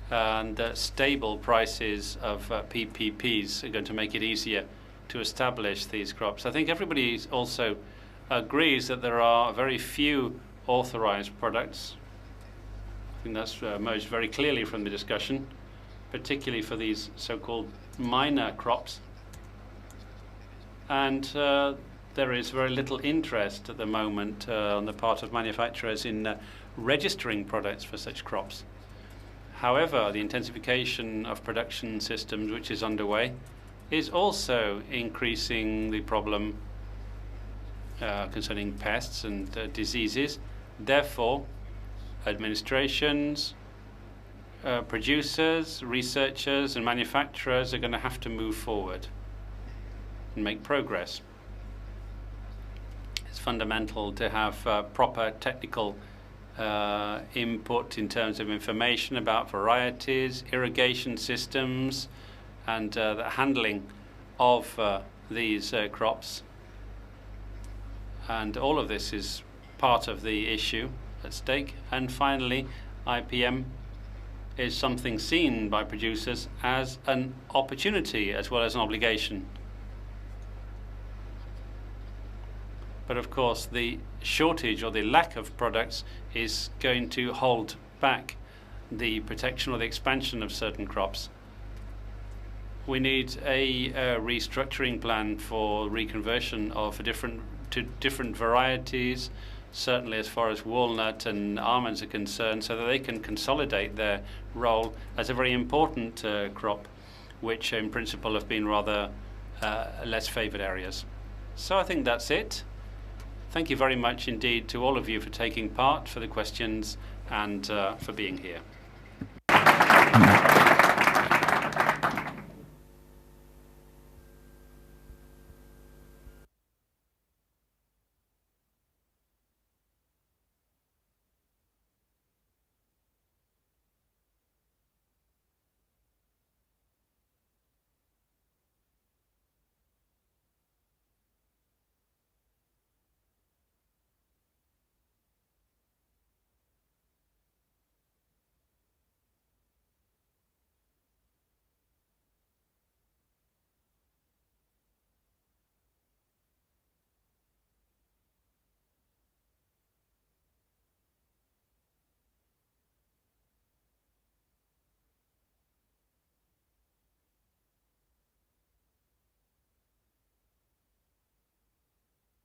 and stable prices of PPPs are going to make it easier to establish these crops. I think everybody also agrees that there are very few authorized products. I think that's emerged very clearly from the discussion, particularly for these so-called minor crops. And there is very little interest at the moment on the part of manufacturers in registering products for such crops. However, the intensification of production systems which is underway is also increasing the problem concerning pests and diseases. Therefore, administrations, producers, researchers and manufacturers are going to have to move forward and make progress. It's fundamental to have proper technical input in terms of information about varieties, irrigation systems, and the handling of these crops. And all of this is part of the issue at stake. And finally, IPM is something seen by producers as an opportunity as well as an obligation. But of course, the shortage or the lack of products is going to hold back the protection or the expansion of certain crops. We need a restructuring plan for reconversion of different varieties, certainly as far as walnut and almonds are concerned, so that they can consolidate their role as a very important crop, which in principle have been rather less favored areas. So I think that's it. Thank you very much indeed to all of you for taking part, for the questions, and for being here.